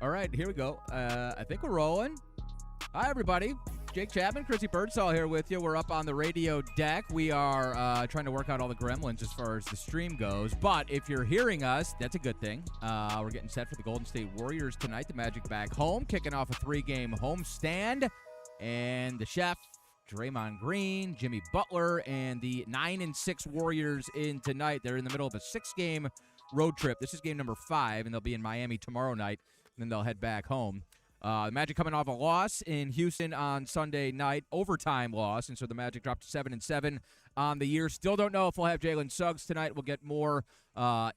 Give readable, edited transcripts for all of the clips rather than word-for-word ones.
All right, here we go. I think we're rolling. Hi, everybody. Jake Chapman, Chrissy Birdsall here with you. We're up on the radio deck. We are trying to work out all the gremlins as far as the stream goes. But if you're hearing us, that's a good thing. We're getting set for the Golden State Warriors tonight. The Magic back home, kicking off a 3-game homestand. And the chef, Draymond Green, Jimmy Butler, and the 9-6 Warriors in tonight. They're in the middle of a 6-game road trip. This is game number 5, and they'll be in Miami tomorrow night. And then they'll head back home. The Magic coming off a loss in Houston on Sunday night, overtime loss, and so the Magic dropped to 7-7 on the year. Still don't know if we'll have Jalen Suggs tonight. We'll get more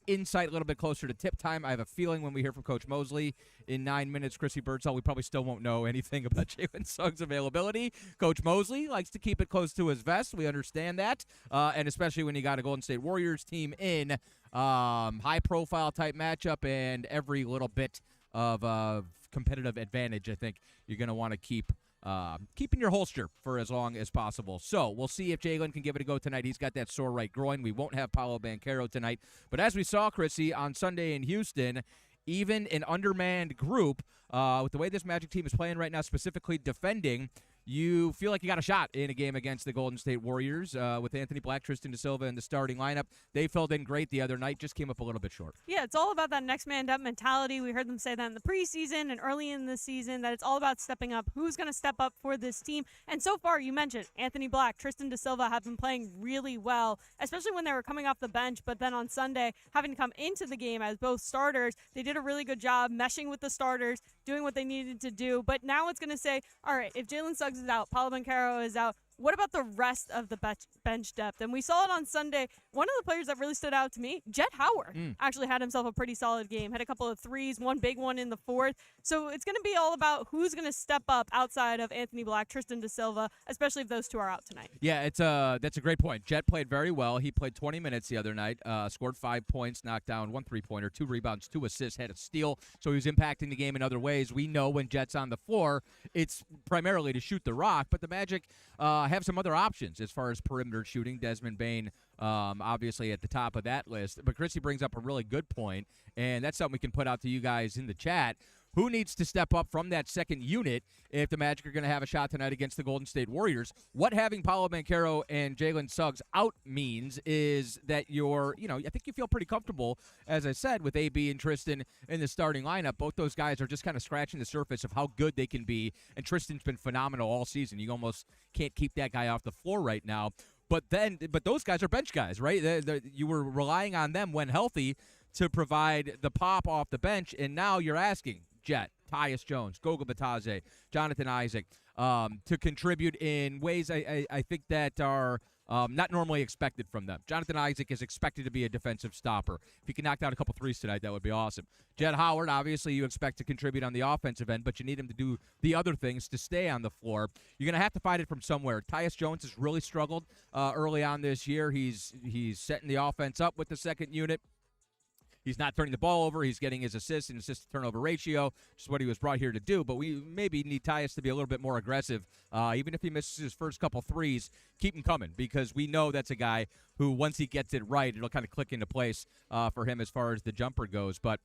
insight a little bit closer to tip time. I have a feeling when we hear from Coach Mosley in 9 minutes, Chrissy Birdsall, we probably still won't know anything about Jalen Suggs' availability. Coach Mosley likes to keep it close to his vest. We understand that, and especially when you got a Golden State Warriors team in high-profile type matchup and every little bit of competitive advantage, I think you're going to want to keep in your holster for as long as possible. So we'll see if Jalen can give it a go tonight. He's got that sore right groin. We won't have Paolo Banchero tonight. But as we saw, Chrissy, on Sunday in Houston, even an undermanned group, with the way this Magic team is playing right now, specifically defending, you feel like you got a shot in a game against the Golden State Warriors with Anthony Black, Tristan Da Silva in the starting lineup. They filled in great the other night, just came up a little bit short. Yeah, it's all about that next man up mentality. We heard them say that in the preseason and early in the season, that it's all about stepping up. Who's going to step up for this team? And so far, you mentioned Anthony Black, Tristan Da Silva have been playing really well, especially when they were coming off the bench. But then on Sunday, having to come into the game as both starters, they did a really good job meshing with the starters, doing what they needed to do. But now it's going to say, all right, if Jalen Suggs is out, Paolo Banchero is out, what about the rest of the bench depth? And we saw it on Sunday. One of the players that really stood out to me, Jet Howard, actually had himself a pretty solid game. Had a couple of threes, one big one in the fourth. So it's going to be all about who's going to step up outside of Anthony Black, Tristan Da Silva, especially if those two are out tonight. Yeah, that's a great point. Jet played very well. He played 20 minutes the other night, scored 5 points, knocked down 1 3-pointer, 2 rebounds, 2 assists, had a steal. So he was impacting the game in other ways. We know when Jet's on the floor, it's primarily to shoot the rock, but the Magic have some other options as far as perimeter shooting. Desmond Bane, obviously at the top of that list. But Chrissy brings up a really good point, and that's something we can put out to you guys in the chat. Who needs to step up from that second unit if the Magic are going to have a shot tonight against the Golden State Warriors? What having Paolo Banchero and Jalen Suggs out means is that I think you feel pretty comfortable, as I said, with AB and Tristan in the starting lineup. Both those guys are just kind of scratching the surface of how good they can be, and Tristan's been phenomenal all season. You almost can't keep that guy off the floor right now. But those guys are bench guys, right? You were relying on them when healthy to provide the pop off the bench, and now you're asking Jet, Tyus Jones, Goga Batadze, Jonathan Isaac to contribute in ways I think that are not normally expected from them. Jonathan Isaac is expected to be a defensive stopper. If he can knock down a couple threes tonight, that would be awesome. Jet Howard, obviously you expect to contribute on the offensive end, but you need him to do the other things to stay on the floor. You're going to have to find it from somewhere. Tyus Jones has really struggled early on this year. He's setting the offense up with the second unit. He's not turning the ball over. He's getting his assists and assist-to-turnover ratio, which is what he was brought here to do. But we maybe need Tyus to be a little bit more aggressive. Even if he misses his first couple threes, keep him coming, because we know that's a guy who, once he gets it right, it'll kind of click into place for him as far as the jumper goes. But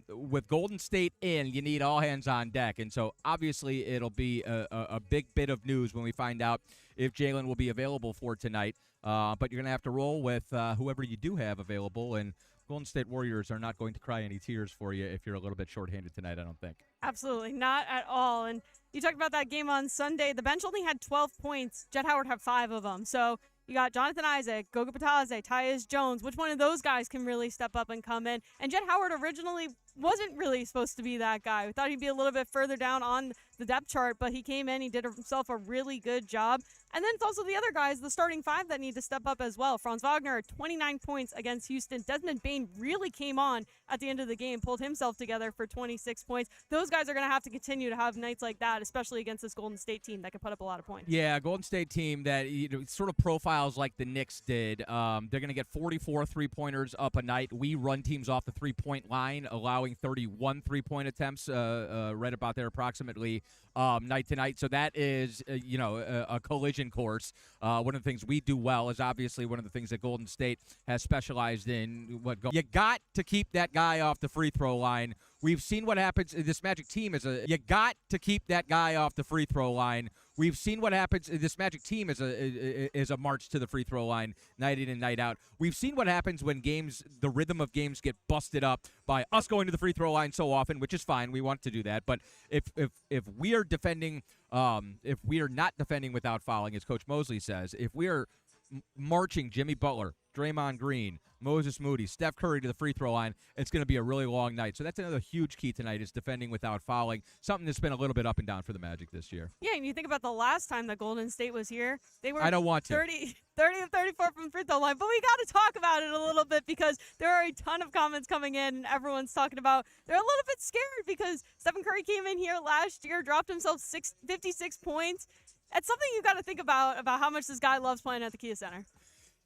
with Golden State in, you need all hands on deck. And so, obviously, it'll be a big bit of news when we find out if Jalen will be available for tonight. But you're going to have to roll with whoever you do have available, and Golden State Warriors are not going to cry any tears for you if you're a little bit shorthanded tonight, I don't think. Absolutely, not at all. And you talked about that game on Sunday. The bench only had 12 points. Jet Howard had 5 of them. So you got Jonathan Isaac, Goga Batadze, Tyus Jones. Which one of those guys can really step up and come in? And Jet Howard originally wasn't really supposed to be that guy. We thought he'd be a little bit further down on the depth chart, but he came in, he did himself a really good job. And then it's also the other guys, the starting 5, that need to step up as well. Franz Wagner, 29 points against Houston. Desmond Bane really came on at the end of the game, pulled himself together for 26 points. Those guys are going to have to continue to have nights like that, especially against this Golden State team that can put up a lot of points. Yeah, Golden State team that sort of profiles like the Knicks did. They're going to get 44 three-pointers up a night. We run teams off the three-point line, allowing allowing 31 3-point attempts, right about there approximately, night to night. So that is, a collision course. One of the things we do well is obviously one of the things that Golden State has specialized in. You got to keep that guy off the free throw line. We've seen what happens. This Magic team you got to keep that guy off the free throw line. We've seen what happens. This Magic team is a march to the free throw line night in and night out. We've seen what happens when the rhythm of games get busted up by us going to the free throw line so often, which is fine. We want to do that. But if we are defending, if we are not defending without fouling, as Coach Mosley says, if we are marching Jimmy Butler, Draymond Green, Moses Moody, Steph Curry to the free throw line, it's going to be a really long night. So that's another huge key tonight is defending without fouling, something that's been a little bit up and down for the Magic this year. Yeah, and you think about the last time that Golden State was here, they were I don't want to. 30 of 34 from free throw line. But we got to talk about it a little bit because there are a ton of comments coming in, and everyone's talking about they're a little bit scared because Stephen Curry came in here last year, dropped himself 56 points. That's something you got to think about how much this guy loves playing at the Kia Center.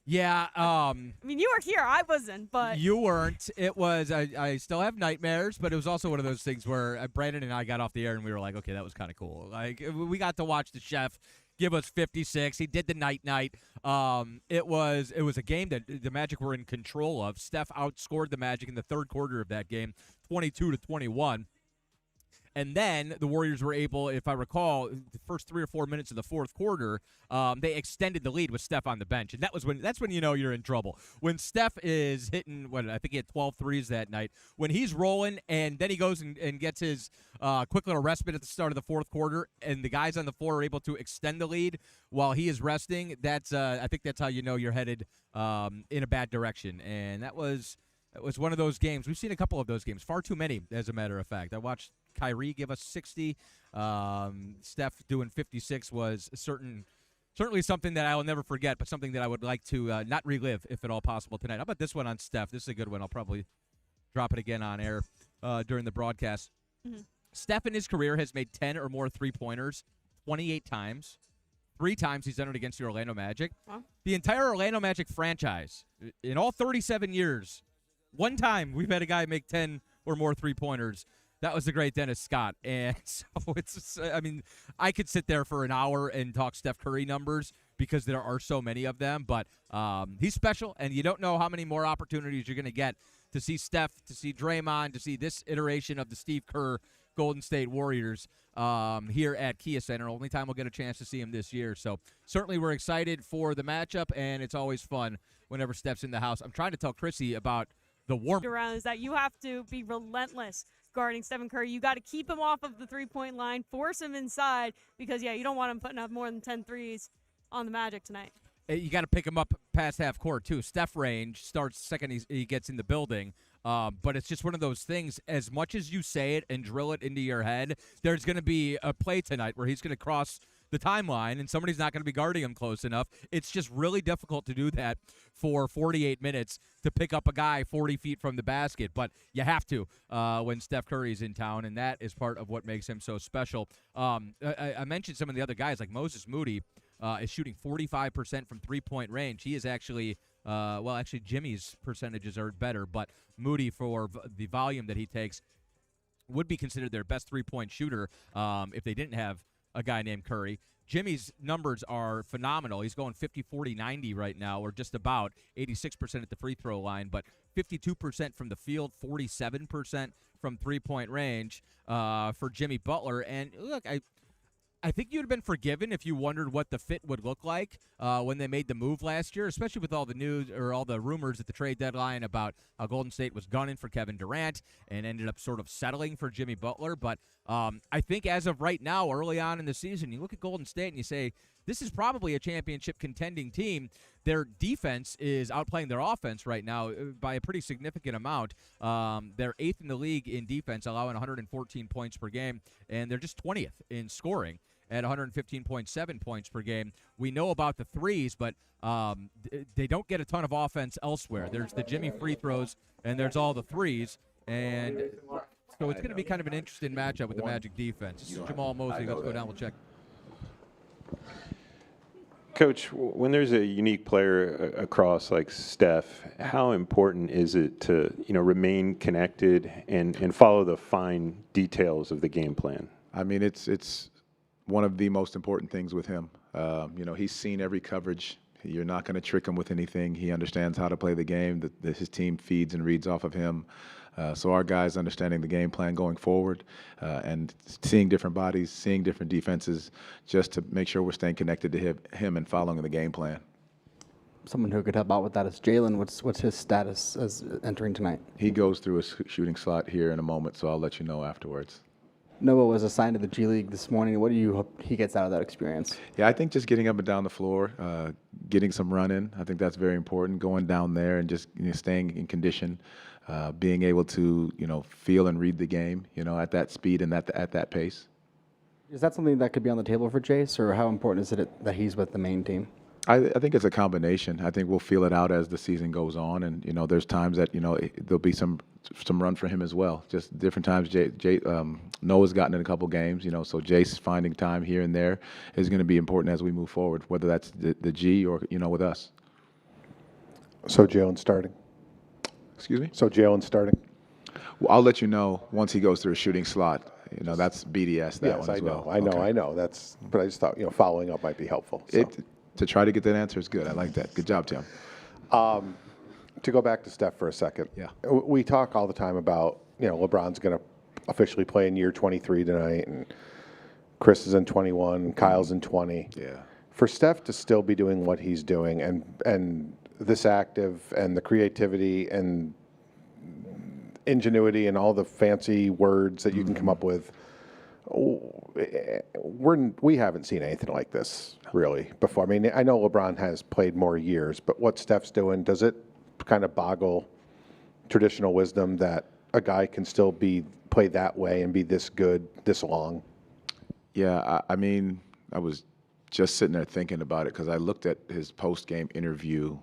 Yeah. I mean, you were here. I wasn't, but. You weren't. It was, I still have nightmares, but it was also one of those things where Brandon and I got off the air and we were like, okay, that was kind of cool. Like, we got to watch the chef give us 56. He did the night. It was a game that the Magic were in control of. Steph outscored the Magic in the third quarter of that game, 22-21. And then the Warriors were able, if I recall, the first 3 or 4 minutes of the fourth quarter, they extended the lead with Steph on the bench. And that's when you know you're in trouble. When Steph is hitting, I think he had 12 threes that night. When he's rolling and then he goes and gets his quick little respite at the start of the fourth quarter, and the guys on the floor are able to extend the lead while he is resting, I think that's how you know you're headed in a bad direction. And it was one of those games. We've seen a couple of those games, far too many, as a matter of fact. I watched Kyrie give us 60. Steph doing 56 was certainly something that I will never forget, but something that I would like to not relive, if at all possible, tonight. How about this one on Steph? This is a good one. I'll probably drop it again on air during the broadcast. Mm-hmm. Steph in his career has made 10 or more three-pointers 28 times. 3 times he's done it against the Orlando Magic. Huh? The entire Orlando Magic franchise, in all 37 years, one time we've had a guy make 10 or more three-pointers. That was the great Dennis Scott. And so I could sit there for an hour and talk Steph Curry numbers because there are so many of them. But he's special, and you don't know how many more opportunities you're going to get to see Steph, to see Draymond, to see this iteration of the Steve Kerr Golden State Warriors here at Kia Center. Only time we'll get a chance to see him this year. So certainly we're excited for the matchup, and it's always fun whenever Steph's in the house. I'm trying to tell Chrissy about the warm around is that you have to be relentless guarding Stephen Curry. You got to keep him off of the three-point line, force him inside because, you don't want him putting up more than 10 threes on the Magic tonight. You got to pick him up past half court, too. Steph range starts second he gets in the building. But it's just one of those things, as much as you say it and drill it into your head, there's going to be a play tonight where he's going to cross the timeline and somebody's not going to be guarding him close enough. It's just really difficult to do that for 48 minutes to pick up a guy 40 feet from the basket. But you have to when Steph Curry's in town, and that is part of what makes him so special. I mentioned some of the other guys, like Moses Moody is shooting 45% from three-point range. He is actually Jimmy's percentages are better, but Moody, for the volume that he takes, would be considered their best three-point shooter if they didn't have a guy named Curry. Jimmy's numbers are phenomenal. He's going 50, 40, 90 right now, or just about 86% at the free throw line, but 52% from the field, 47% from three-point range for Jimmy Butler. And look, I think you'd have been forgiven if you wondered what the fit would look like when they made the move last year, especially with all the news or all the rumors at the trade deadline about how Golden State was gunning for Kevin Durant and ended up sort of settling for Jimmy Butler. But I think as of right now, early on in the season, you look at Golden State and you say, this is probably a championship contending team. Their defense is outplaying their offense right now by a pretty significant amount. They're 8th in the league in defense, allowing 114 points per game, and they're just 20th in scoring at 115.7 points per game. We know about the threes, but they don't get a ton of offense elsewhere. There's the Jimmy free throws, and there's all the threes. And so it's going to be kind of an interesting matchup with the Magic defense. This is Jamal Mosley. Let's go down. We'll check. Coach, when there's a unique player across like Steph, how important is it to remain connected and follow the fine details of the game plan? I mean, it's one of the most important things with him. He's seen every coverage. You're not going to trick him with anything. He understands how to play the game. His team feeds and reads off of him. So our guys understanding the game plan going forward and seeing different bodies, seeing different defenses, just to make sure we're staying connected to him and following the game plan. Someone who could help out with that is Jalen. What's his status as entering tonight? He goes through a shooting slot here in a moment, so I'll let you know afterwards. Noah was assigned to the G League this morning. What do you hope he gets out of that experience? Yeah, I think just getting up and down the floor, getting some run in, I think that's very important. Going down there and just staying in condition, being able to feel and read the game, at that speed and at that pace. Is that something that could be on the table for Jace, or how important is it that he's with the main team? I think it's a combination. I think we'll feel it out as the season goes on, and there's times that there'll be some run for him as well. Just different times. Noah's gotten in a couple games, so Jace finding time here and there is going to be important as we move forward, whether that's the G or with us. So Jalen's starting. Excuse me. So Jalen's starting. Well, I'll let you know once he goes through a shooting slot. That's BDS. That Yes, one as well. I know. But I just thought following up might be helpful. So. To try to get that answer is good. I like that. Good job, Tim. To go back to Steph for a second. Yeah. We talk all the time about, LeBron's going to officially play in year 23 tonight, and Chris is in 21, and Kyle's in 20. Yeah. For Steph to still be doing what he's doing and this active and the creativity and ingenuity and all the fancy words that you can come up with, we haven't seen anything like this really before. I mean, I know LeBron has played more years, but what Steph's doing, does it kind of boggle traditional wisdom that a guy can still play that way and be this good this long? Yeah, I mean, I was just sitting there thinking about it because I looked at his post-game interview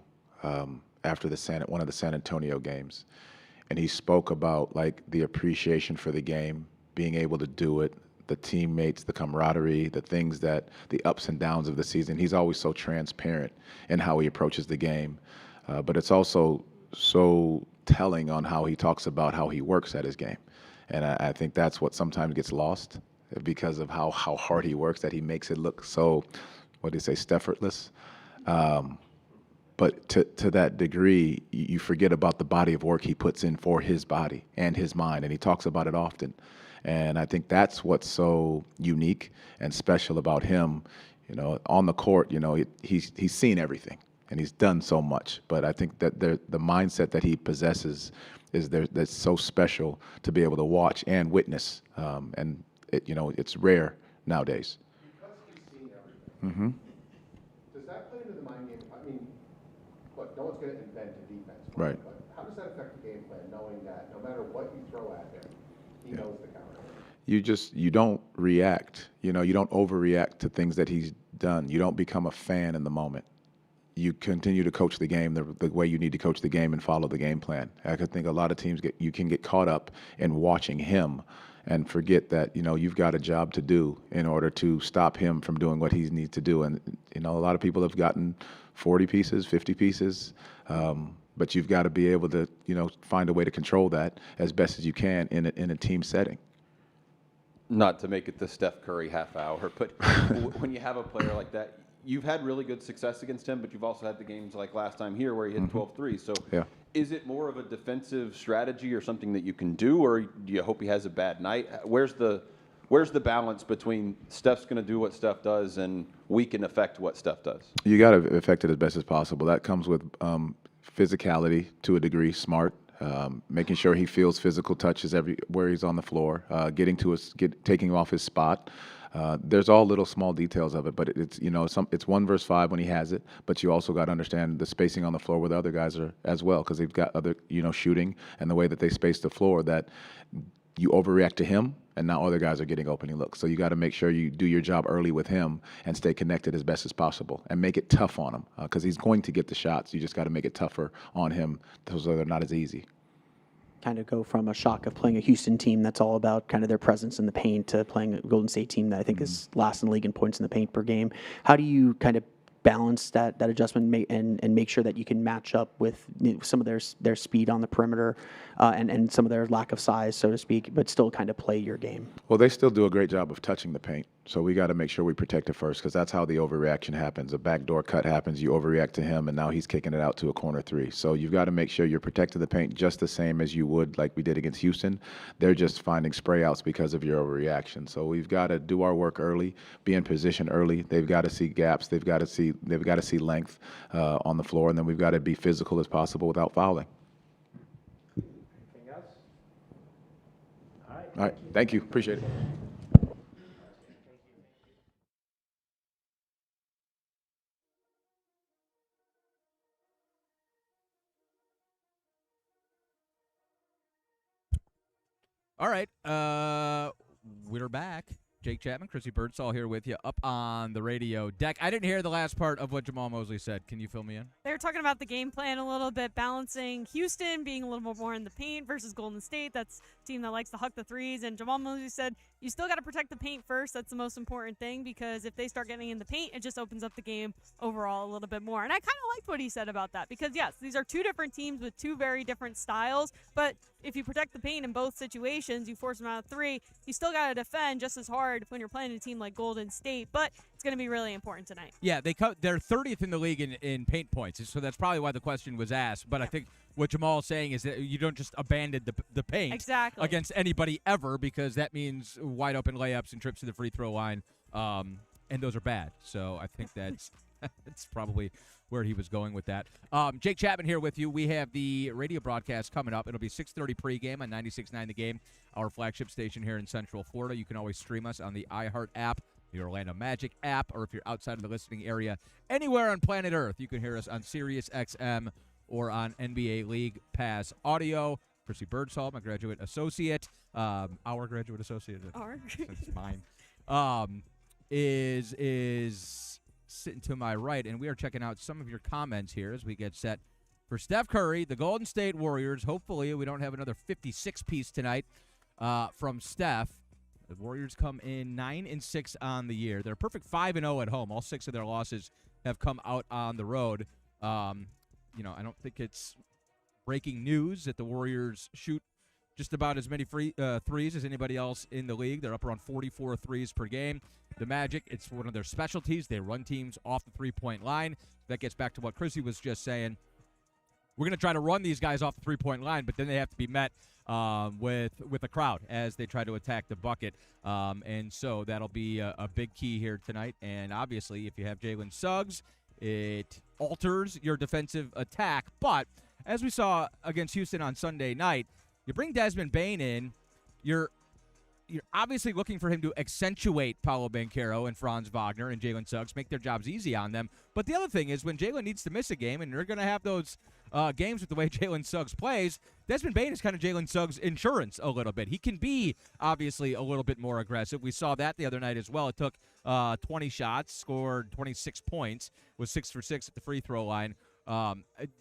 after one of the San Antonio games, and he spoke about like the appreciation for the game, being able to do it, the teammates, the camaraderie, the ups and downs of the season. He's always so transparent in how he approaches the game. But it's also so telling on how he talks about how he works at his game. And I think that's what sometimes gets lost because of how hard he works, that he makes it look so, what do you say, effortless. But to that degree, you forget about the body of work he puts in for his body and his mind, and he talks about it often. And I think that's what's so unique and special about him. On the court, he's seen everything and he's done so much. But I think that the mindset that he possesses that's so special to be able to watch and witness. And it's rare nowadays. Because he's seen everything. Does that play into the mind game? I mean, look, no one's going to invent a defense. Right. But how does that affect the game plan, knowing that no matter what you throw at him, he knows the counter? You don't react. You don't overreact to things that he's done. You don't become a fan in the moment. You continue to coach the game the way you need to coach the game and follow the game plan. I think a lot of teams you can get caught up in watching him and forget that you've got a job to do in order to stop him from doing what he needs to do. And a lot of people have gotten 40 pieces, 50 pieces, but you've got to be able to find a way to control that as best as you can in a team setting. Not to make it the Steph Curry half hour, but when you have a player like that, you've had really good success against him, but you've also had the games like last time here where he hit 12 threes. So yeah. Is it more of a defensive strategy or something that you can do, or do you hope he has a bad night? Where's the balance between Steph's going to do what Steph does and we can affect what Steph does? You got to affect it as best as possible. That comes with physicality to a degree, smart. Making sure he feels physical touches everywhere he's on the floor, taking him off his spot. There's all little small details of it, but it's it's 1 versus 5 when he has it. But you also got to understand the spacing on the floor where the other guys are as well, because they've got other shooting and the way that they space the floor that you overreact to him, and now other guys are getting opening looks. So you got to make sure you do your job early with him and stay connected as best as possible and make it tough on him because he's going to get the shots. You just got to make it tougher on him so they're not as easy. Kind of go from a shock of playing a Houston team that's all about kind of their presence in the paint to playing a Golden State team that I think is last in the league in points in the paint per game. How do you kind of balance that adjustment and make sure that you can match up with some of their speed on the perimeter and some of their lack of size, so to speak, but still kind of play your game. Well, they still do a great job of touching the paint. So we got to make sure we protect it first, because that's how the overreaction happens. A backdoor cut happens, you overreact to him, and now he's kicking it out to a corner three. So you've got to make sure you're protecting the paint just the same as you would like we did against Houston. They're just finding spray outs because of your overreaction. So we've got to do our work early, be in position early. They've got to see gaps. They've got to see length on the floor, and then we've got to be physical as possible without fouling. Anything else? All right. Thank you. Appreciate it. All right, we're back. Jake Chapman, Chrissy Birdsall here with you up on the radio deck. I didn't hear the last part of what Jamal Mosley said. Can you fill me in? They were talking about the game plan a little bit, balancing Houston being a little bit more in the paint versus Golden State. That's a team that likes to huck the threes. And Jamal Mosley said, you still got to protect the paint first. That's the most important thing, because if they start getting in the paint, it just opens up the game overall a little bit more. And I kind of liked what he said about that, because, yes, these are two different teams with two very different styles. But if you protect the paint in both situations, you force them out of three, you still got to defend just as hard when you're playing a team like Golden State. But it's going to be really important tonight. Yeah, they're 30th in the league in paint points, so that's probably why the question was asked. But I think what Jamal's saying is that you don't just abandon the paint against anybody ever, because that means wide open layups and trips to the free throw line, and those are bad. So I think that's probably where he was going with that. Jake Chapman here with you. We have the radio broadcast coming up. It'll be 6:30 pregame on 96.9 The Game, our flagship station here in Central Florida. You can always stream us on the iHeart app, the Orlando Magic app, or if you're outside of the listening area, anywhere on planet Earth, you can hear us on Sirius XM or on NBA League Pass Audio. Chrissy Birdsall, my graduate associate, our graduate associate, it's mine, is sitting to my right, and we are checking out some of your comments here as we get set for Steph Curry, the Golden State Warriors. Hopefully we don't have another 56-piece tonight from Steph. The Warriors come in 9-6 on the year. They're a perfect 5-0 at home. All 6 of their losses have come out on the road. I don't think it's breaking news that the Warriors shoot just about as many threes as anybody else in the league. They're up around 44 threes per game. The Magic, it's one of their specialties. They run teams off the three-point line. That gets back to what Chrissy was just saying. We're going to try to run these guys off the three-point line, but then they have to be met with a crowd as they try to attack the bucket. And so that'll be a big key here tonight. And obviously, if you have Jalen Suggs, it alters your defensive attack. But as we saw against Houston on Sunday night, you bring Desmond Bane in, you're obviously looking for him to accentuate Paolo Banchero and Franz Wagner and Jalen Suggs, make their jobs easy on them. But the other thing is, when Jalen needs to miss a game, and you're going to have those games with the way Jalen Suggs plays, Desmond Bane is kind of Jalen Suggs' insurance a little bit. He can be, obviously, a little bit more aggressive. We saw that the other night as well. It took 20 shots, scored 26 points, was 6 for 6 at the free throw line.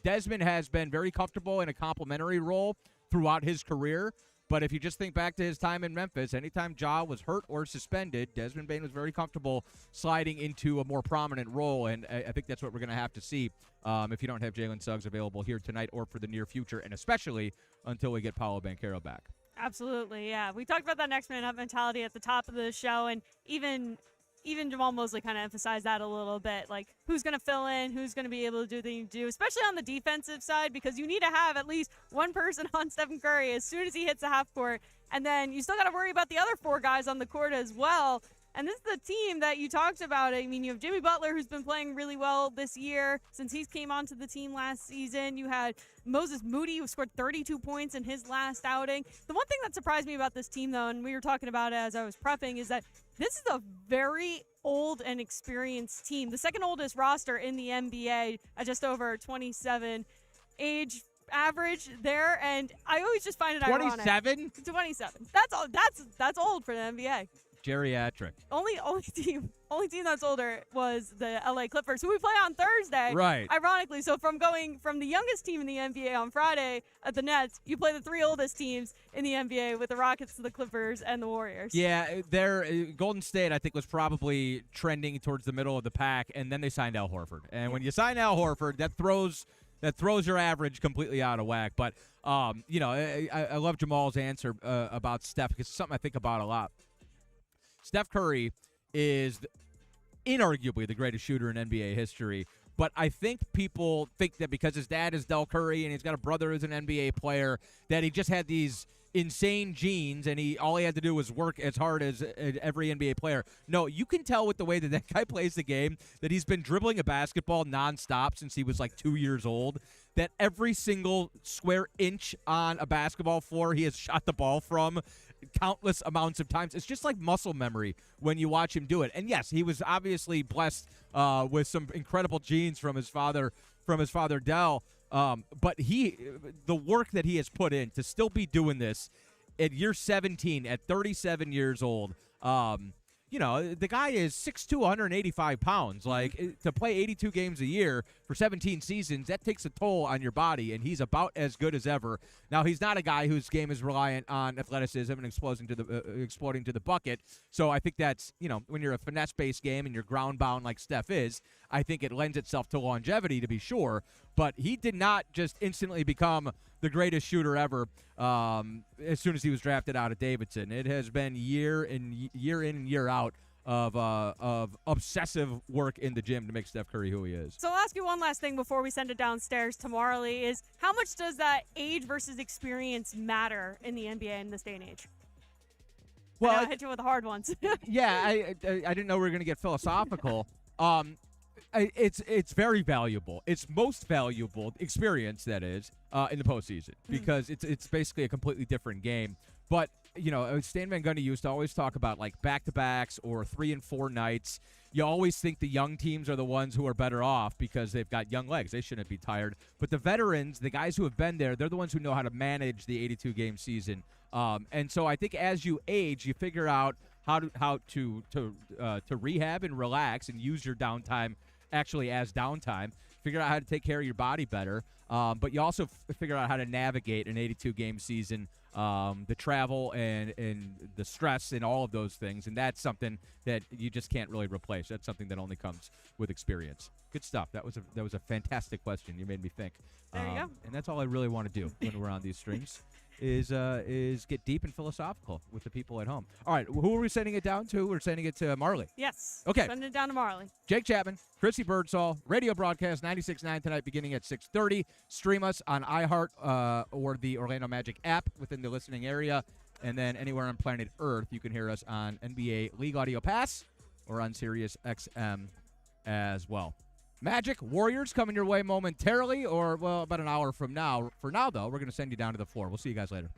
Desmond has been very comfortable in a complimentary role throughout his career. But if you just think back to his time in Memphis, anytime Ja was hurt or suspended, Desmond Bane was very comfortable sliding into a more prominent role, and I think that's what we're going to have to see if you don't have Jalen Suggs available here tonight or for the near future, and especially until we get Paolo Banchero back. Absolutely, yeah. We talked about that next man up mentality at the top of the show, and even Jamal Mosley kind of emphasized that a little bit, like who's going to fill in, who's going to be able to do the thing you do, especially on the defensive side, because you need to have at least one person on Stephen Curry as soon as he hits the half court, and then you still got to worry about the other 4 guys on the court as well. And this is the team that you talked about. I mean, you have Jimmy Butler, who's been playing really well this year since he came onto the team last season. You had Moses Moody, who scored 32 points in his last outing. The one thing that surprised me about this team, though, and we were talking about it as I was prepping, is that this is a very old and experienced team. The second oldest roster in the NBA at just over 27 age average there, and I always just find it 27? ironic. 27. That's all. That's old for the NBA. Geriatric. Only team only team that's older was the LA Clippers, who we play on Thursday. Right. Ironically, so from going from the youngest team in the NBA on Friday at the Nets, you play the 3 oldest teams in the NBA with the Rockets, the Clippers, and the Warriors. Yeah, Golden State, I think, was probably trending towards the middle of the pack, and then they signed Al Horford. And when you sign Al Horford, that throws your average completely out of whack. But, I love Jamal's answer about Steph, because it's something I think about a lot. Steph Curry is inarguably the greatest shooter in NBA history. But I think people think that because his dad is Del Curry and he's got a brother who's an NBA player, that he just had these insane genes and all he had to do was work as hard as every NBA player. No, you can tell with the way that guy plays the game that he's been dribbling a basketball nonstop since he was like 2 years old, that every single square inch on a basketball floor he has shot the ball from countless amounts of times. It's just like muscle memory when you watch him do it. And yes, he was obviously blessed with some incredible genes from his father Del. But the work that he has put in to still be doing this at year 17, at 37 years old, the guy is 6'2", 185 pounds. Like, to play 82 games a year for 17 seasons, that takes a toll on your body, and he's about as good as ever. Now, he's not a guy whose game is reliant on athleticism and exploding to the bucket. So I think that's, when you're a finesse-based game and you're ground-bound like Steph is, I think it lends itself to longevity, to be sure. But he did not just instantly become the greatest shooter ever as soon as he was drafted out of Davidson. It has been year in and year out of obsessive work in the gym to make Steph Curry who he is. So I'll ask you one last thing before we send it downstairs to Marley is how much does that age versus experience matter in the NBA in this day and age? Well, I hit you with the hard ones. Yeah, I didn't know we were going to get philosophical. It's very valuable. It's most valuable experience, that is, in the postseason, because it's basically a completely different game. But Stan Van Gundy used to always talk about like back-to-backs or 3 and 4 nights. You always think the young teams are the ones who are better off because they've got young legs. They shouldn't be tired. But the veterans, the guys who have been there, they're the ones who know how to manage the 82-game season. And so I think as you age, you figure out how to rehab and relax and use your downtime actually as downtime. Figure out how to take care of your body better. But you also figure out how to navigate an 82-game season, the travel and the stress and all of those things. And that's something that you just can't really replace. That's something that only comes with experience. Good stuff. That was a fantastic question. You made me think. There you go. And that's all I really want to do when we're on these streams. Is get deep and philosophical with the people at home. All right, who are we sending it down to? We're sending it to Marley. Yes. Okay. Sending it down to Marley. Jake Chapman, Chrissy Birdsall, radio broadcast 96.9 tonight beginning at 6:30. Stream us on iHeart or the Orlando Magic app within the listening area. And then anywhere on planet Earth, you can hear us on NBA League Audio Pass or on Sirius XM as well. Magic, Warriors coming your way momentarily, or, well, about an hour from now. For now, though, we're going to send you down to the floor. We'll see you guys later.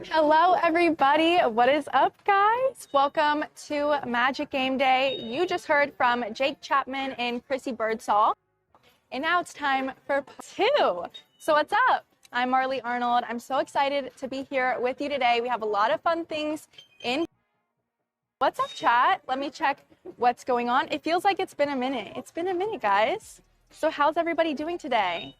Hello, everybody. What is up, guys? Welcome to Magic Game Day. You just heard from Jake Chapman and Chrissy Birdsall. And now it's time for part 2. So what's up? I'm Marley Arnold. I'm so excited to be here with you today. We have a lot of fun things in. What's up, chat? Let me check what's going on. It feels like it's been a minute. It's been a minute, guys. So how's everybody doing today?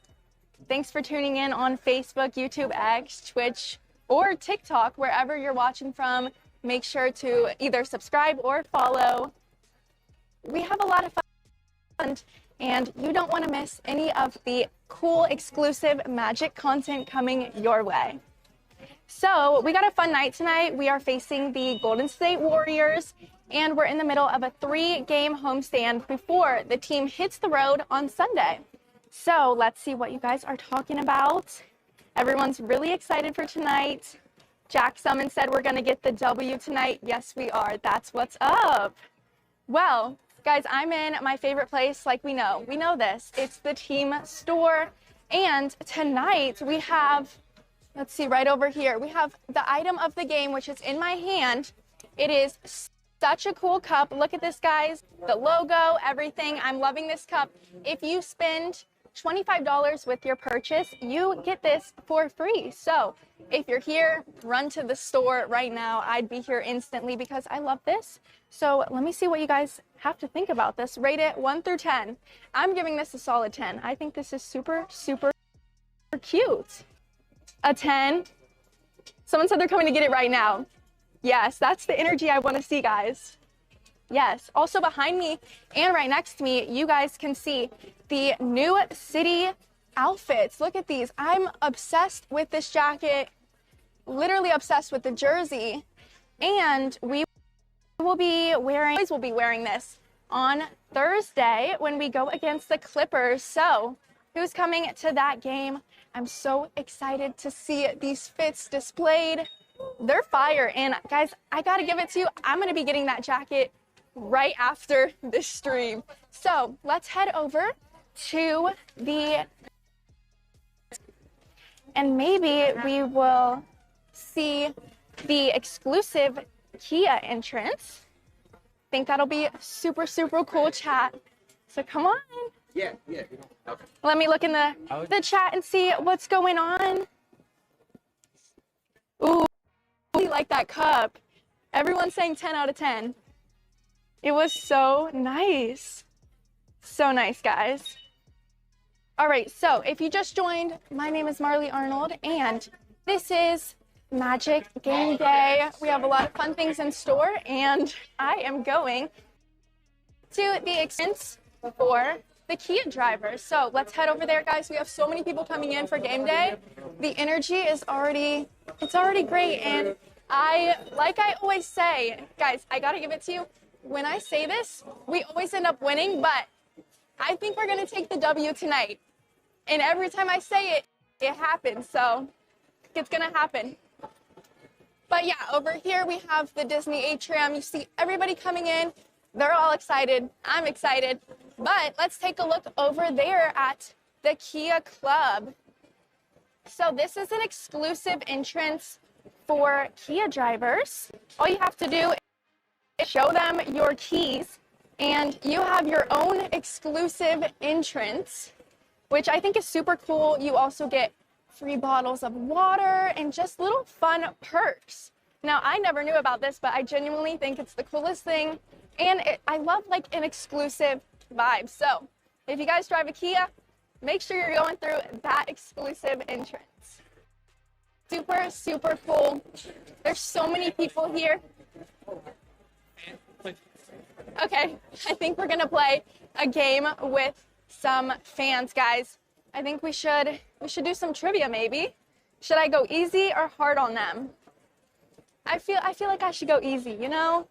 Thanks for tuning in on Facebook, YouTube, X, Twitch, or TikTok, wherever you're watching from. Make sure to either subscribe or follow. We have a lot of fun, and you don't want to miss any of the cool, exclusive Magic content coming your way. So we got a fun night tonight. We are facing the Golden State Warriors, and we're in the middle of a 3-game homestand before the team hits the road on Sunday. So let's see what you guys are talking about. Everyone's really excited for tonight. Jack Summon said we're going to get the W tonight. Yes, we are. That's what's up. Well, guys, I'm in my favorite place, like we know. We know this. It's the team store. And tonight we have, let's see, right over here, we have the item of the game, which is in my hand. It is such a cool cup. Look at this, guys. The logo, everything. I'm loving this cup. If you spend $25 with your purchase, you get this for free. So if you're here, run to the store right now. I'd be here instantly because I love this. So let me see what you guys have to think about this. Rate it 1 through 10. I'm giving this a solid 10. I think this is super, super cute. A 10. Someone said they're coming to get it right now. Yes, that's the energy I want to see, guys. Yes. Also behind me and right next to me, you guys can see the new city outfits. Look at these. I'm obsessed with this jacket, literally obsessed with the jersey. And we will be wearing this on Thursday when we go against the Clippers. So who's coming to that game? I'm so excited to see these fits displayed. They're fire. And guys, I got to give it to you. I'm going to be getting that jacket right after this stream. So let's head over to and maybe we will see the exclusive Kia entrance. Think that'll be super, super cool, chat. So come on. Yeah. Okay. Let me look in the chat and see what's going on. Ooh, I really like that cup. Everyone's saying 10 out of 10. It was so nice. So nice, guys. All right, so if you just joined, my name is Marley Arnold, and this is Magic Game Day. We have a lot of fun things in store, and I am going to the experience for the Kia drivers. So let's head over there, guys. We have so many people coming in for game day. The energy is already great, and like I always say, guys, I gotta give it to you. When I say this, we always end up winning, but I think we're gonna take the W tonight. And every time I say it, it happens. So it's gonna happen. But yeah, over here we have the Disney atrium. You see everybody coming in. They're all excited. I'm excited. But let's take a look over there at the Kia Club. So this is an exclusive entrance for Kia drivers. All you have to do is show them your keys, and you have your own exclusive entrance, which I think is super cool. You also get free bottles of water and just little fun perks. Now, I never knew about this, but I genuinely think it's the coolest thing. And I love like an exclusive vibe. So if you guys drive a Kia, make sure you're going through that exclusive entrance. Super, super cool. There's so many people here. Okay, I think we're gonna play a game with some fans, guys. I think we should do some trivia maybe. Should I go easy or hard on them? I feel like I should go easy, you know?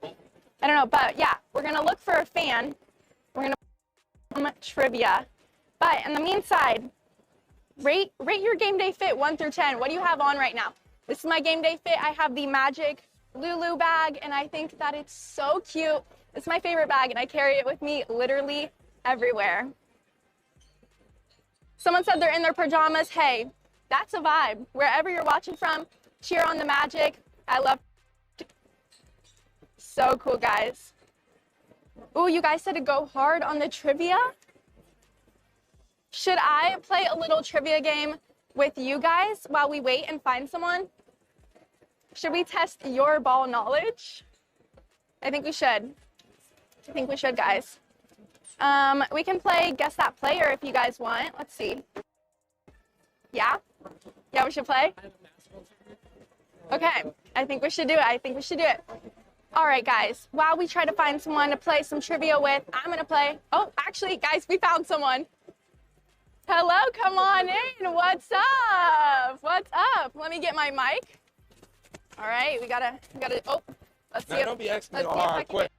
I don't know, but yeah, we're gonna look for a fan. We're gonna play some trivia. But in the meantime, rate your game day fit 1 through 10. What do you have on right now? This is my game day fit. I have the Magic Lulu bag, and I think that it's so cute. It's my favorite bag, and I carry it with me literally everywhere. Someone said they're in their pajamas. Hey, that's a vibe. Wherever you're watching from, cheer on the Magic. I love it. So cool, guys. Ooh, you guys said to go hard on the trivia? Should I play a little trivia game with you guys while we wait and find someone? Should we test your ball knowledge? I think we should. I think we should, guys. We can play Guess That Player if you guys want. Let's see. Yeah? Yeah, we should play? Okay, I think we should do it. All right, guys, while we try to find someone to play some trivia with, I'm going to play. Oh, actually, guys, we found someone. Hello, come on in. What's up? What's up? Let me get my mic. All right, we gotta, oh, let's see. Don't be asking me hard questions.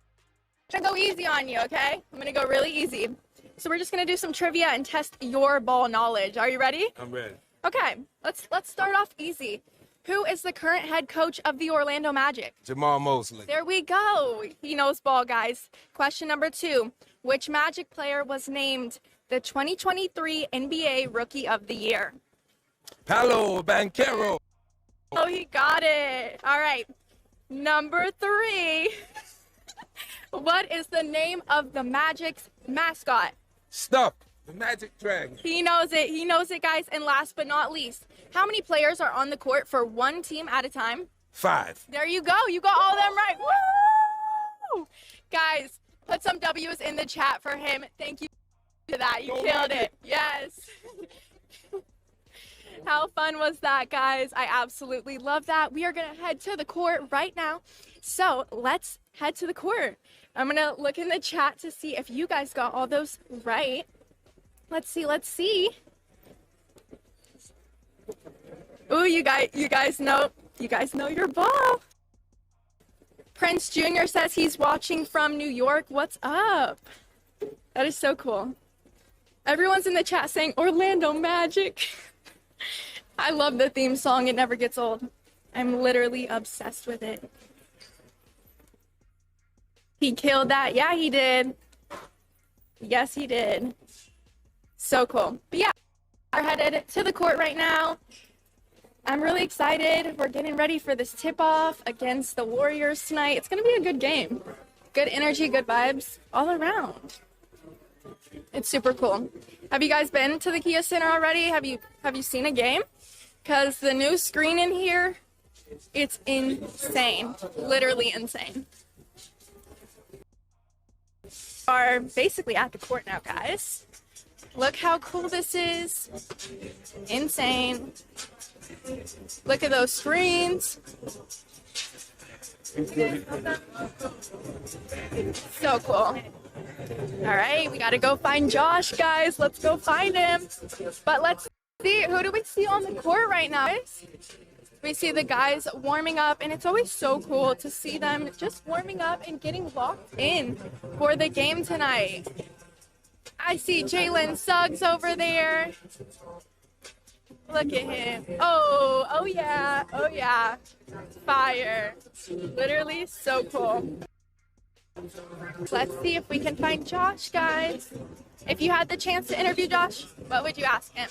I'm gonna go easy on you, okay? I'm gonna go really easy. So we're just gonna do some trivia and test your ball knowledge. Are you ready? I'm ready. Okay, let's start off easy. Who is the current head coach of the Orlando Magic? Mosley. There we go. He knows ball, guys. Question number 2. Which Magic player was named the 2023 NBA Rookie of the Year? Paolo Banchero. Oh, he got it. All right. Number 3. What is the name of the Magic's mascot? Stuff. The Magic Dragon. He knows it. He knows it, guys. And last but not least, how many players are on the court for one team at a time? 5. There you go. You got all of them right. Woo! Guys, put some W's in the chat for him. Thank you for that. You killed it. Yes. How fun was that, guys? I absolutely love that. We are going to head to the court right now. So let's head to the court. I'm going to look in the chat to see if you guys got all those right. Let's see. Let's see. Ooh, you guys know your ball. Prince Jr. says he's watching from New York. What's up? That is so cool. Everyone's in the chat saying Orlando Magic. I love the theme song. It never gets old. I'm literally obsessed with it. He killed that. Yeah, he did. Yes, he did. So cool. But yeah, we're headed to the court right now. I'm really excited. We're getting ready for this tip-off against the Warriors tonight. It's going to be a good game. Good energy, good vibes all around. It's super cool. Have you guys been to the Kia Center already? Have you seen a game? Because the new screen in here, it's insane. Literally insane. Are basically at the court now, guys. Look how cool this is. Insane. Look at those screens. So cool. All right, we got to go find Josh, guys. Let's go find him. But let's see, who do we see on the court right now? We see the guys warming up, and it's always so cool to see them just warming up and getting locked in for the game tonight. I see Jalen Suggs over there. Look at him. Oh yeah. Fire. Literally so cool. Let's see if we can find Josh, guys. If you had the chance to interview Josh, what would you ask him?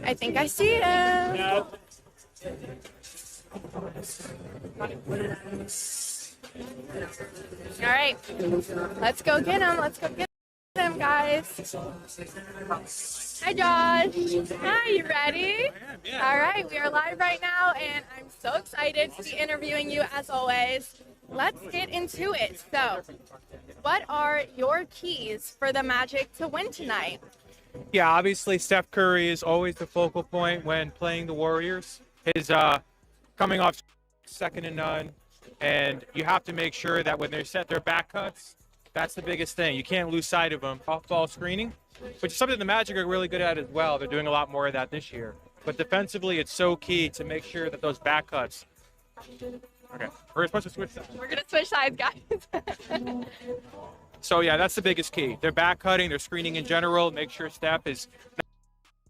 I think I see him. No. All right, let's go get him. Let's go get him, guys. Hi, Josh. Hi, you ready? All right, we are live right now, and I'm so excited to be interviewing you as always. Let's get into it. So, what are your keys for the Magic to win tonight? Yeah, obviously Steph Curry is always the focal point when playing the Warriors. His coming off second to none, and you have to make sure that when they set their back cuts, that's the biggest thing. You can't lose sight of them. Off-ball screening, which is something the Magic are really good at as well. They're doing a lot more of that this year. But defensively, it's so key to make sure that those back cuts. Okay, we're supposed to switch sides. We're going to switch sides, guys. So, yeah, that's the biggest key. They're back cutting, they're screening in general, make sure Steph is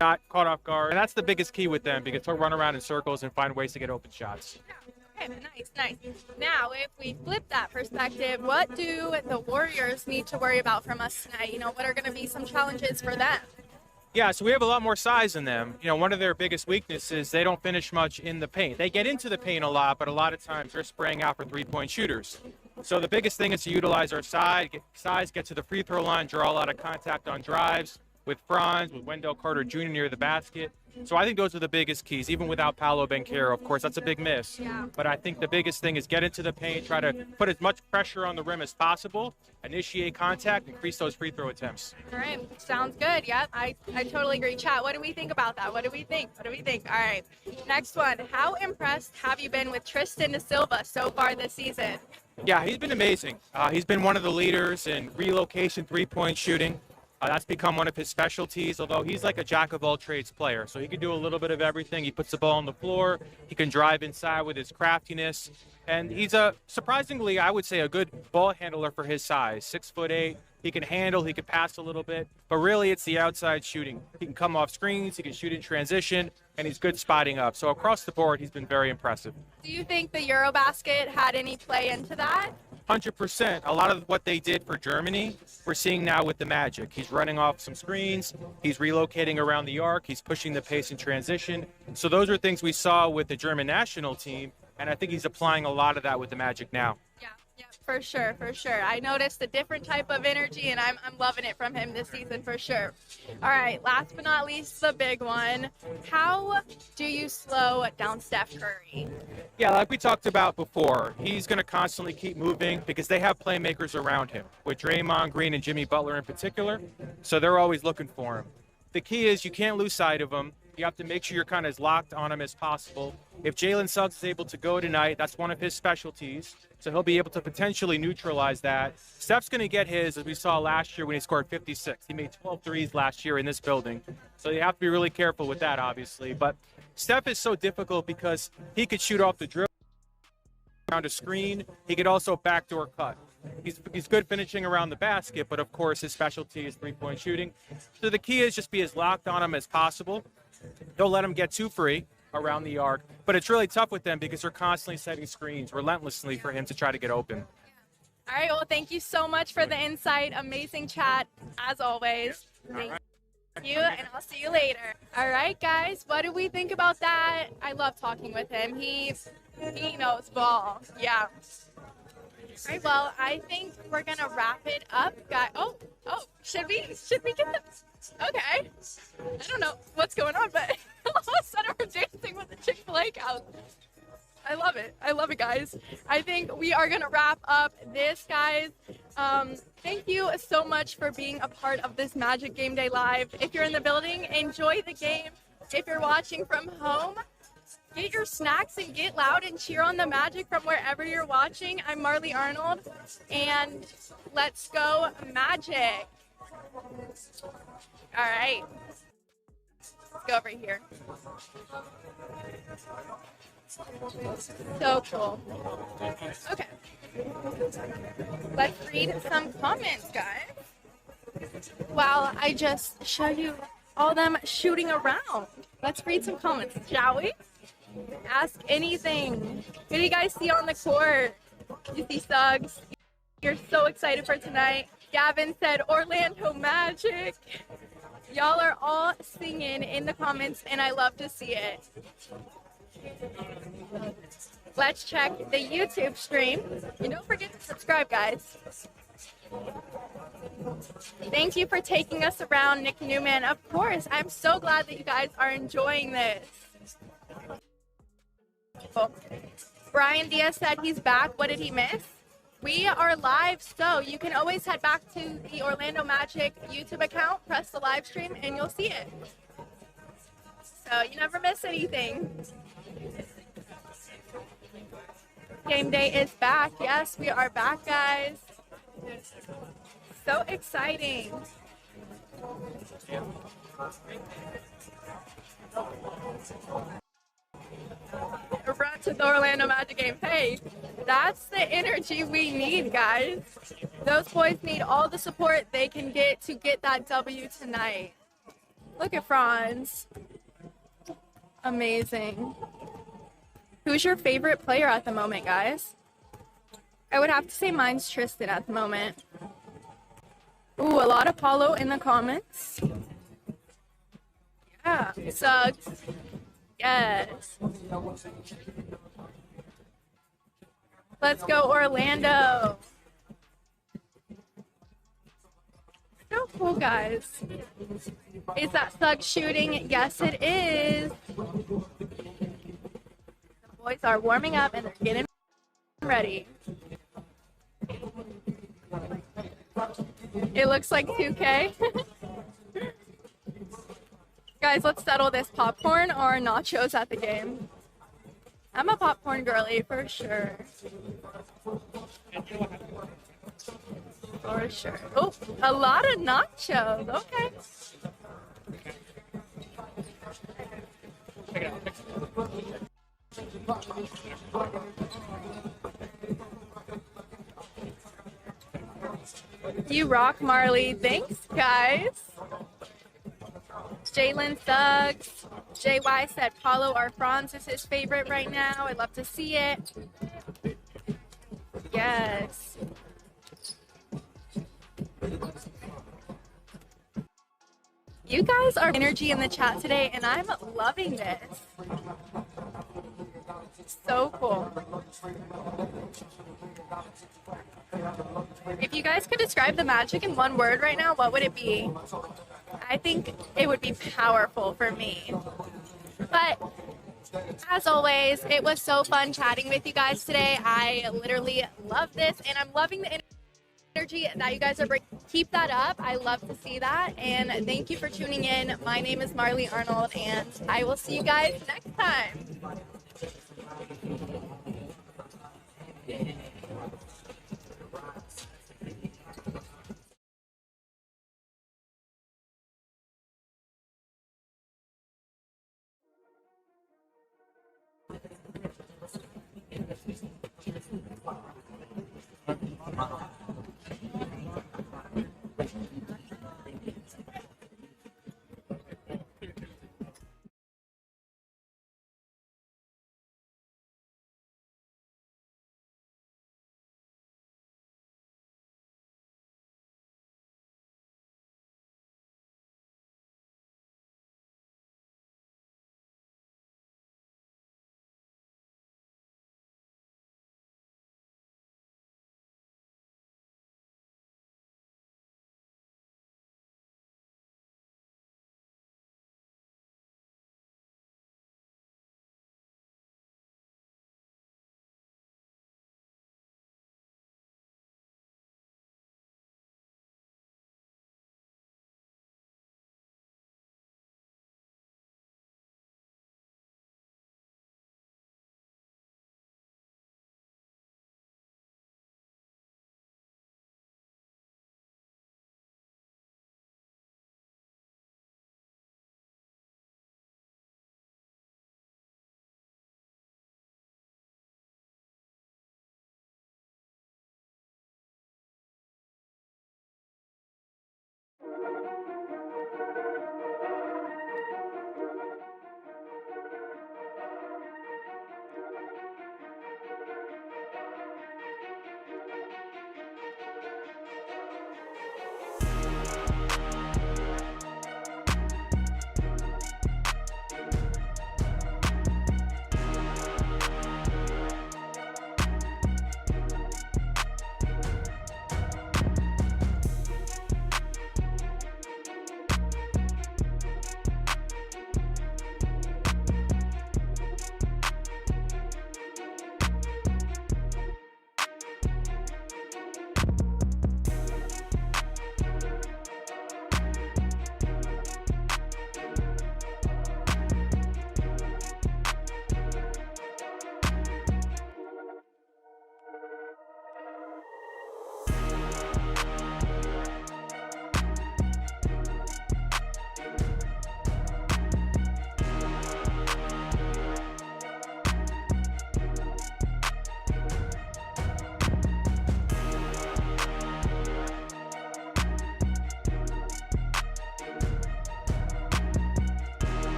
not caught off guard. And that's the biggest key with them because they'll run around in circles and find ways to get open shots. Okay, nice. Now, if we flip that perspective, what do the Warriors need to worry about from us tonight? What are going to be some challenges for them? Yeah, so we have a lot more size than them. One of their biggest weaknesses, they don't finish much in the paint. They get into the paint a lot, but a lot of times they're spraying out for three-point shooters. So the biggest thing is to utilize our size, get to the free throw line, draw a lot of contact on drives with Franz, with Wendell Carter Jr. near the basket. So I think those are the biggest keys, even without Paolo Banchero. Of course, that's a big miss. Yeah. But I think the biggest thing is get into the paint, try to put as much pressure on the rim as possible, initiate contact, increase those free throw attempts. All right, sounds good. Yep, I totally agree. Chat, what do we think about that? What do we think? All right, next one. How impressed have you been with Tristan da Silva so far this season? Yeah, he's been amazing. He's been one of the leaders in relocation three-point shooting. That's become one of his specialties, although he's like a jack of all trades player. So he can do a little bit of everything. He puts the ball on the floor. He can drive inside with his craftiness. And he's surprisingly, I would say, a good ball handler for his size. 6'8". He can handle, he can pass a little bit, but really it's the outside shooting. He can come off screens, he can shoot in transition, and he's good spotting up. So across the board, he's been very impressive. Do you think the Eurobasket had any play into that? 100%. A lot of what they did for Germany, we're seeing now with the Magic. He's running off some screens, he's relocating around the arc, he's pushing the pace in transition. So those are things we saw with the German national team, and I think he's applying a lot of that with the Magic now. Yeah, for sure, for sure. I noticed a different type of energy, and I'm loving it from him this season for sure. All right, last but not least, the big one. How do you slow down Steph Curry? Yeah, like we talked about before, he's going to constantly keep moving because they have playmakers around him, with Draymond Green and Jimmy Butler in particular, so they're always looking for him. The key is you can't lose sight of him. You have to make sure you're kind of as locked on him as possible. If Jalen Suggs is able to go tonight, that's one of his specialties, so he'll be able to potentially neutralize that. Steph's going to get his, as we saw last year when he scored 56. He made 12 threes last year in this building, so you have to be really careful with that, obviously. But Steph is so difficult because he could shoot off the dribble, around a screen. He could also backdoor cut. He's good finishing around the basket, but of course his specialty is three-point shooting. So the key is just be as locked on him as possible. Don't let him get too free around the arc, but it's really tough with them because they're constantly setting screens relentlessly for him to try to get open. All right, well, thank you so much for the insight. Amazing chat, as always. Thank you, and I'll see you later. All right, guys, what do we think about that? I love talking with him. He knows ball. Yeah. All right, well, I think we're gonna wrap it up, guys. Oh, should we get them? Okay. I don't know what's going on, but all of a sudden we're dancing with the Chick-fil-A cows. I love it. I love it, guys. I think we are gonna wrap up this, guys. Thank you so much for being a part of this Magic Game Day Live. If you're in the building, enjoy the game. If you're watching from home, get your snacks and get loud and cheer on the Magic from wherever you're watching. I'm Marley Arnold, and let's go Magic. All right. Let's go over here. So cool. Okay. Let's read some comments, guys. While I just show you all them shooting around. Let's read some comments, shall we? Ask anything. Who do you guys see on the court? You see Suggs. You're so excited for tonight. Gavin said Orlando Magic. Y'all are all singing in the comments, and I love to see it. Let's check the YouTube stream. And don't forget to subscribe, guys. Thank you for taking us around, Nick Newman. Of course, I'm so glad that you guys are enjoying this. Oh. Brian Diaz said he's back. What did he miss? We are live, so you can always head back to the Orlando Magic YouTube account, press the live stream, and you'll see it. So you never miss anything. Game day is back. Yes, we are back, guys. So exciting. Run to the Orlando Magic game. Hey, that's the energy we need, guys. Those boys need all the support they can get to get that W tonight. Look at Franz. Amazing. Who's your favorite player at the moment, guys? I would have to say mine's Tristan at the moment. Ooh, a lot of Paulo in the comments. Yeah, Suggs. Yes. Let's go, Orlando. So cool, guys. Is that Suggs shooting? Yes, it is. The boys are warming up and they're getting ready. It looks like 2K. Guys, let's settle this. Popcorn or nachos at the game? I'm a popcorn girly for sure. For sure. Oh, a lot of nachos. Okay. You rock, Marley. Thanks, guys. Jalen Thugs. JY said Paulo or Franz is his favorite right now. I'd love to see it. Yes. You guys are energy in the chat today, and I'm loving this. So cool. If you guys could describe the Magic in one word right now, what would it be? I think it would be powerful for me. But as always, it was so fun chatting with you guys today. I literally love this, and I'm loving the energy that you guys are bringing. Keep that up. I love to see that. And thank you for tuning in. My name is Marley Arnold, and I will see you guys next time.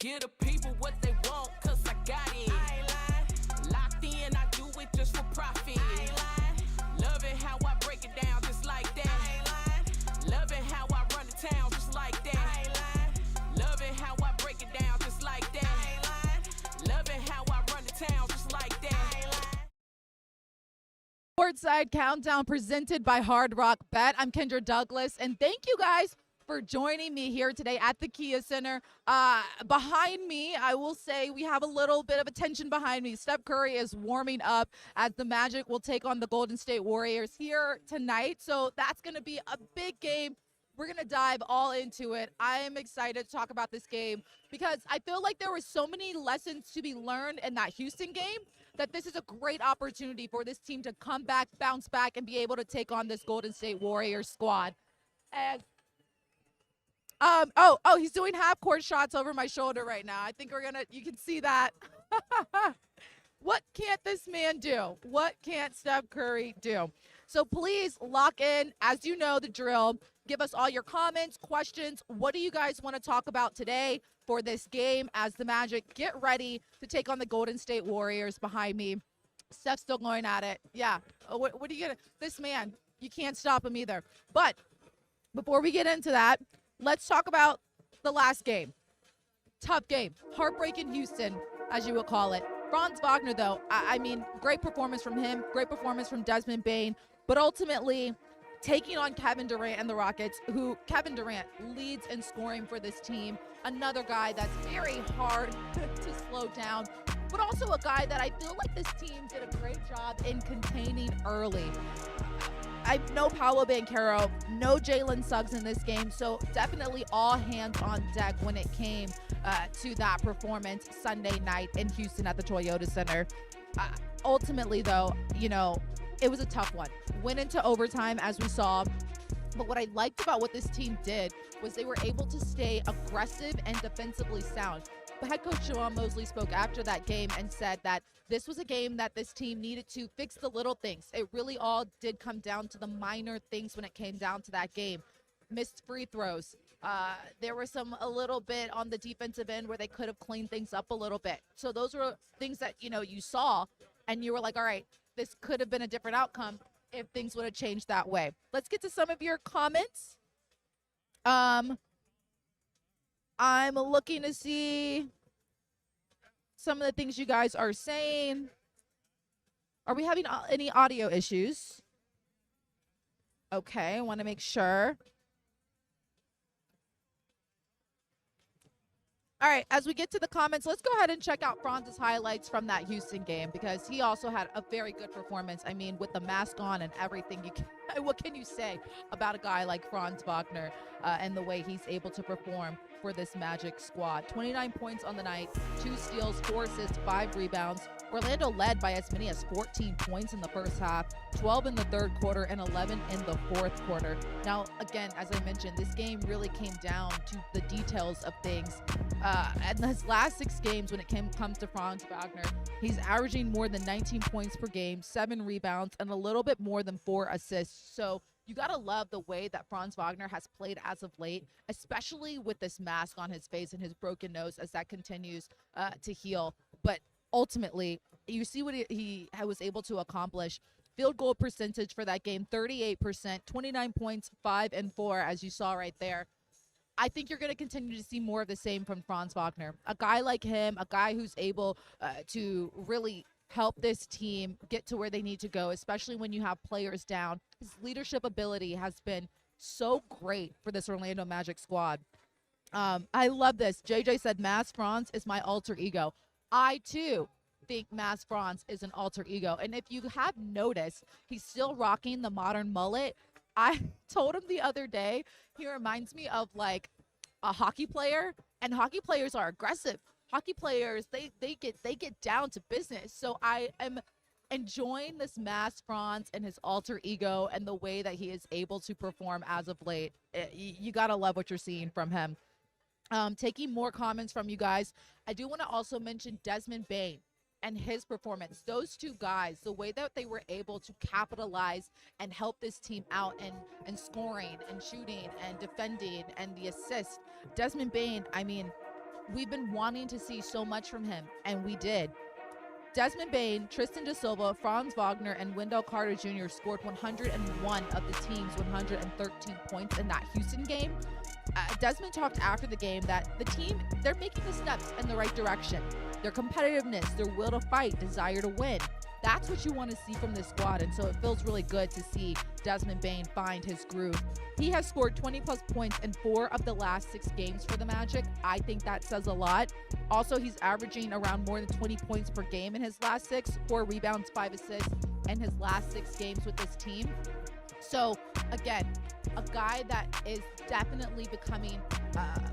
Give the people what they want, cause I got it. I ain't lying. Locked in, I do it just for profit. I ain't lying. Love it how I break it down just like that. I ain't lying. Love it how I run the town just like that. I ain't lying. Love it how I break it down just like that. I ain't lying. Love it how I run the town just like that. I ain't lying. Courtside Countdown presented by Hard Rock Bet. I'm Kendra Douglas, and thank you guys for joining me here today at the Kia Center. Behind me, I will say we have a little bit of attention behind me. Steph Curry is warming up as the Magic will take on the Golden State Warriors here tonight. So that's going to be a big game. We're going to dive all into it. I am excited to talk about this game because I feel like there were so many lessons to be learned in that Houston game that this is a great opportunity for this team to come back, bounce back, and be able to take on this Golden State Warriors squad. And he's doing half-court shots over my shoulder right now. I think you can see that. What can't this man do? What can't Steph Curry do? So please lock in. As you know the drill, give us all your comments, questions. What do you guys want to talk about today for this game as the Magic get ready to take on the Golden State Warriors behind me? Steph's still going at it. Yeah. What are you going to – this man, you can't stop him either. But before we get into that, let's talk about the last game. Tough game. Heartbreaking Houston, as you would call it. Franz Wagner, though, I mean, great performance from him, great performance from Desmond Bane, but ultimately taking on Kevin Durant and the Rockets, who Kevin Durant leads in scoring for this team. Another guy that's very hard to slow down, but also a guy that I feel like this team did a great job in containing early. No Paolo Banchero, no Jalen Suggs in this game, so definitely all hands on deck when it came to that performance Sunday night in Houston at the Toyota Center. Ultimately, though, it was a tough one. Went into overtime, as we saw, but what I liked about what this team did was they were able to stay aggressive and defensively sound. But head coach Mosley spoke after that game and said that this was a game that this team needed to fix the little things. It really all did come down to the minor things when it came down to that game. Missed free throws. There were a little bit on the defensive end where they could have cleaned things up a little bit. So those were things that, you saw and you were like, all right, this could have been a different outcome if things would have changed that way. Let's get to some of your comments. I'm looking to see some of the things you guys are saying. Are we having any audio issues? Okay, I want to make sure. All right, as we get to the comments, let's go ahead and check out Franz's highlights from that Houston game because he also had a very good performance. I mean, with the mask on and everything, what can you say about a guy like Franz Wagner and the way he's able to perform for this Magic squad? 29 points on the night, 2 steals, 4 assists, 5 rebounds. Orlando led by as many as 14 points in the first half, 12 in the third quarter, and 11 in the fourth quarter. Now, again, as I mentioned, this game really came down to the details of things. And his last 6 games, when it comes to Franz Wagner, he's averaging more than 19 points per game, 7 rebounds, and a little bit more than 4 assists. So you got to love the way that Franz Wagner has played as of late, especially with this mask on his face and his broken nose as that continues to heal. But ultimately, you see what he was able to accomplish. Field goal percentage for that game, 38%, 29 points, 5 and 4, as you saw right there. I think you're going to continue to see more of the same from Franz Wagner. A guy like him, a guy who's able to really help this team get to where they need to go, especially when you have players down. His leadership ability has been so great for this Orlando Magic squad. I love this. JJ said, Mass Franz is my alter ego. I, too, think Mass Franz is an alter ego. And if you have noticed, he's still rocking the modern mullet. I told him the other day, he reminds me of like a hockey player, and hockey players are aggressive. Hockey players, they get down to business. So I am enjoying this Mass Franz and his alter ego and the way that he is able to perform as of late. You got to love what you're seeing from him. Taking more comments from you guys, I do want to also mention Desmond Bane and his performance. Those two guys, the way that they were able to capitalize and help this team out and scoring and shooting and defending and the assist. Desmond Bane, I mean, we've been wanting to see so much from him, and we did. Desmond Bane, Tristan Da Silva, Franz Wagner, and Wendell Carter Jr. scored 101 of the team's 113 points in that Houston game. Desmond talked after the game that the team, they're making the steps in the right direction. Their competitiveness, their will to fight, desire to win. That's what you want to see from this squad, and so it feels really good to see Desmond Bane find his groove. He has scored 20-plus points in 4 of the last 6 games for the Magic. I think that says a lot. Also, he's averaging around more than 20 points per game in his last 6, 4 rebounds, 5 assists in his last 6 games with this team. So, again, a guy that is definitely becoming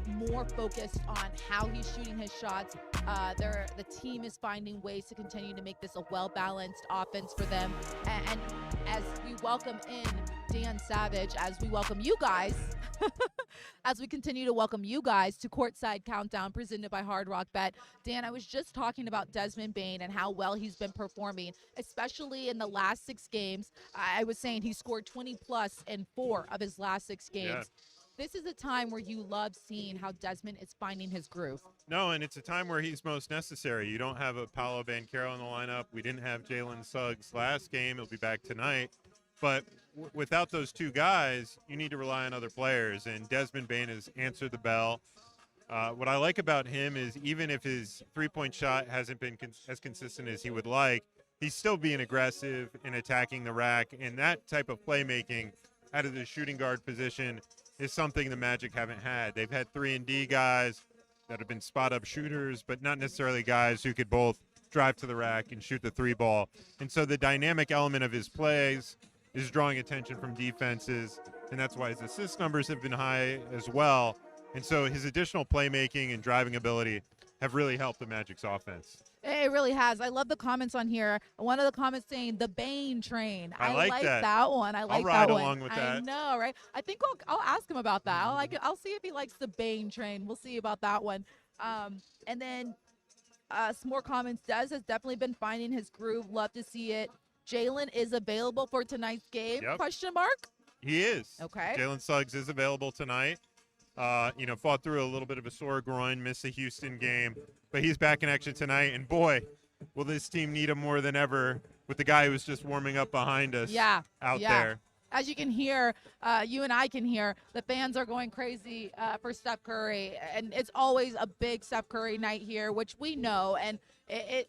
more focused on how he's shooting his shots. The team is finding ways to continue to make this a well-balanced offense for them. And as we welcome in Dan Savage, as we welcome you guys, as we continue to welcome you guys to Courtside Countdown presented by Hard Rock Bet. Dan, I was just talking about Desmond Bane and how well he's been performing, especially in the last 6 games. I was saying he scored 20-plus in 4 of his last 6 games. Yeah. This is a time where you love seeing how Desmond is finding his groove. No, and it's a time where he's most necessary. You don't have a Paolo Banchero in the lineup. We didn't have Jalen Suggs last game. He'll be back tonight. But without those 2 guys, you need to rely on other players, and Desmond Bane has answered the bell. What I like about him is even if his three-point shot hasn't been as consistent as he would like, he's still being aggressive and attacking the rack, and that type of playmaking out of the shooting guard position is something the Magic haven't had. They've had 3-and-D guys that have been spot-up shooters, but not necessarily guys who could both drive to the rack and shoot the 3-ball. And so the dynamic element of his plays is drawing attention from defenses, and that's why his assist numbers have been high as well. And so his additional playmaking and driving ability have really helped the Magic's offense. It really has. I love the comments on here. One of the comments saying the Bane train. I like that one. I like I'll ride that one. along with that. I know, right? I think I'll ask him about that. I'll see if he likes the Bane train. We'll see about that one. And then some more comments. Des has definitely been finding his groove. Love to see it. Jalen is available for tonight's game? Yep. Question mark? He is. Okay. Jalen Suggs is available tonight. Fought through a little bit of a sore groin, missed the Houston game, but he's back in action tonight. And boy, will this team need him more than ever with the guy who was just warming up behind us out there. As you can hear, you and I can hear, the fans are going crazy for Steph Curry. And it's always a big Steph Curry night here, which we know. And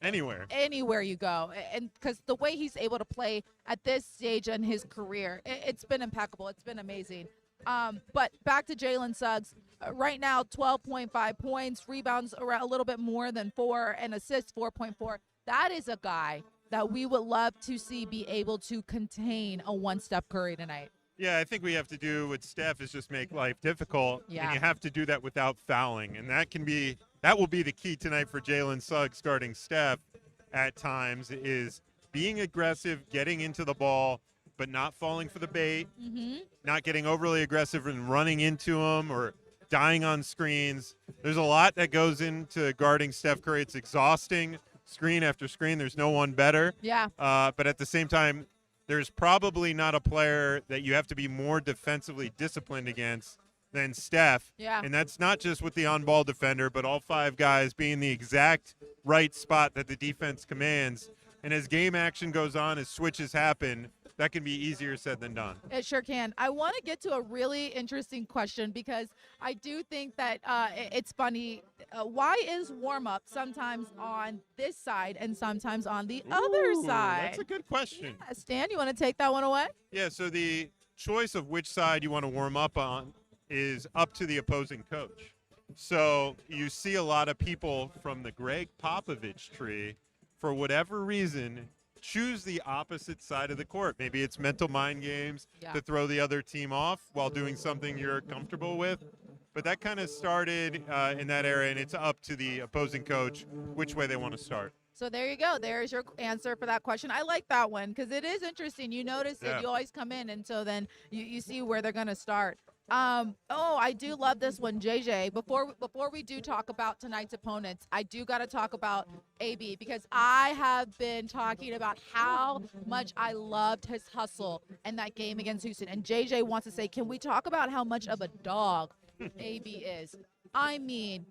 anywhere you go. And because the way he's able to play at this stage in his career, it's been impeccable. It's been amazing. But back to Jalen Suggs. Right now, 12.5 points, rebounds around a little bit more than 4, and assists 4.4. That is a guy that we would love to see be able to contain a one Steph Curry tonight. Yeah, I think we have to do what Steph is just make life difficult, Yeah. and you have to do that without fouling, and that will be the key tonight for Jalen Suggs guarding Steph at times is being aggressive, getting into the ball, but not falling for the bait, not getting overly aggressive and running into him or dying on screens. There's a lot that goes into guarding Steph Curry. It's exhausting, screen after screen. There's no one better. Yeah. But at the same time, there's probably not a player that you have to be more defensively disciplined against than Steph. Yeah. And that's not just with the on-ball defender, but all 5 guys being the exact right spot that the defense commands. And as game action goes on, as switches happen, that can be easier said than done. It sure can. I want to get to a really interesting question because I do think that it's funny. Why is warm-up sometimes on this side and sometimes on the other side? That's a good question. Yeah, Stan, you want to take that one away? Yeah, so the choice of which side you want to warm up on is up to the opposing coach. So you see a lot of people from the Greg Popovich tree, for whatever reason, choose the opposite side of the court. Maybe it's mental mind games to throw the other team off while doing something you're comfortable with. But that kind of started in that era, and it's up to the opposing coach which way they want to start. So there you go. There's your answer for that question. I like that one because it is interesting. You notice that you always come in, and so then you see where they're going to start. I do love this one, JJ. Before we do talk about tonight's opponents, I do got to talk about AB because I have been talking about how much I loved his hustle in that game against Houston. And JJ wants to say, can we talk about how much of a dog AB is? I mean,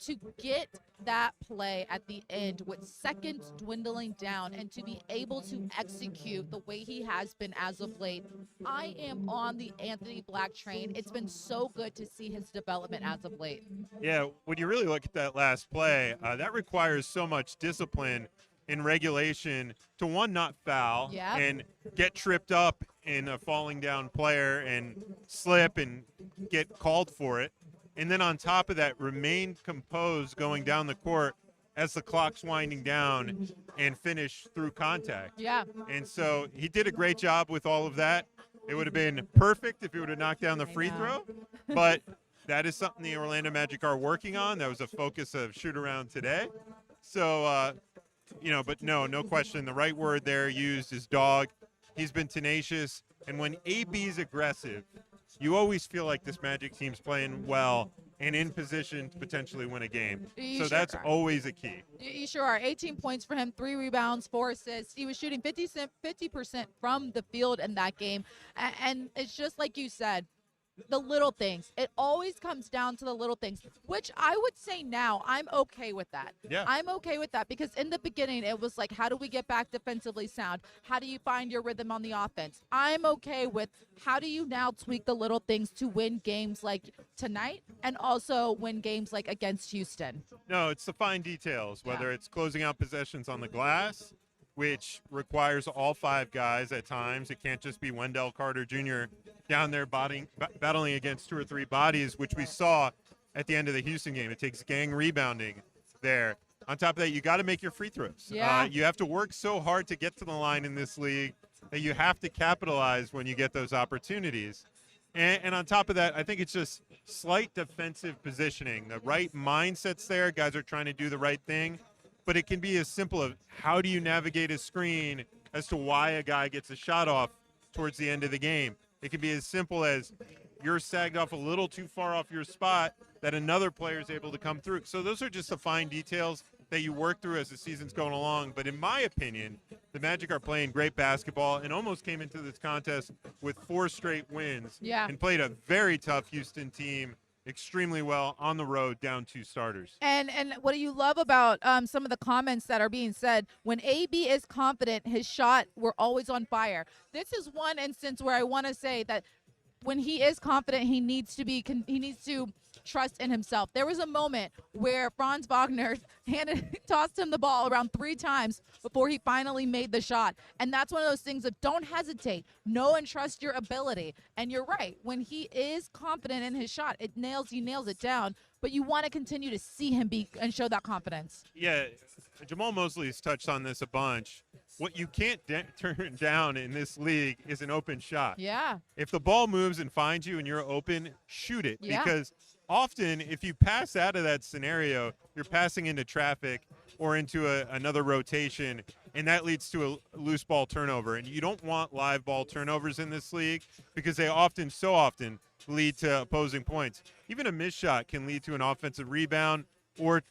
to get that play at the end with seconds dwindling down and to be able to execute the way he has been as of late, I am on the Anthony Black train. It's been so good to see his development as of late. Yeah, when you really look at that last play, that requires so much discipline in regulation to, one, not foul and get tripped up in a falling down player and slip and get called for it. And then on top of that, remain composed going down the court as the clock's winding down and finish through contact. Yeah. And so he did a great job with all of that. It would have been perfect if he would have knocked down the free throw, but that is something the Orlando Magic are working on. That was a focus of shoot around today. So, but no question. The right word there used is dog. He's been tenacious. And when AB's aggressive, you always feel like this Magic team's playing well and in position to potentially win a game. So that's always a key. You sure are. 18 points for him, 3 rebounds, 4 assists. He was shooting 50% from the field in that game. And it's just like you said, the little things. It always comes down to the little things, which I would say now I'm okay with that. Yeah. I'm okay with that because in the beginning it was like, how do we get back defensively sound? How do you find your rhythm on the offense? I'm okay with how do you now tweak the little things to win games like tonight and also win games like against Houston? No, it's the fine details, whether it's closing out possessions on the glass, which requires all 5 guys at times. It can't just be Wendell Carter Jr. down there battling against 2 or 3 bodies, which we saw at the end of the Houston game. It takes gang rebounding there. On top of that, you got to make your free throws. Yeah. You have to work so hard to get to the line in this league that you have to capitalize when you get those opportunities. And on top of that, I think it's just slight defensive positioning. The right mindset's there. Guys are trying to do the right thing. But it can be as simple as how do you navigate a screen as to why a guy gets a shot off towards the end of the game. It can be as simple as you're sagged off a little too far off your spot that another player is able to come through. So those are just the fine details that you work through as the season's going along. But in my opinion, the Magic are playing great basketball and almost came into this contest with 4 straight wins and played a very tough Houston team extremely well on the road, down 2 starters. And what do you love about some of the comments that are being said? When AB is confident, his shot, we're always on fire. This is one instance where I want to say that when he is confident, he needs to trust in himself. There was a moment where Franz Wagner tossed him the ball around 3 times before he finally made the shot. And that's one of those things of don't hesitate. Know and trust your ability. And you're right. When he is confident in his shot, he nails it down. But you want to continue to see him be and show that confidence. Yeah, Jamal Mosley's touched on this a bunch. What you can't turn down in this league is an open shot. Yeah. If the ball moves and finds you and you're open, shoot it. Yeah. Because often if you pass out of that scenario, you're passing into traffic or into another rotation, and that leads to a loose ball turnover. And you don't want live ball turnovers in this league because they so often lead to opposing points. Even a missed shot can lead to an offensive rebound or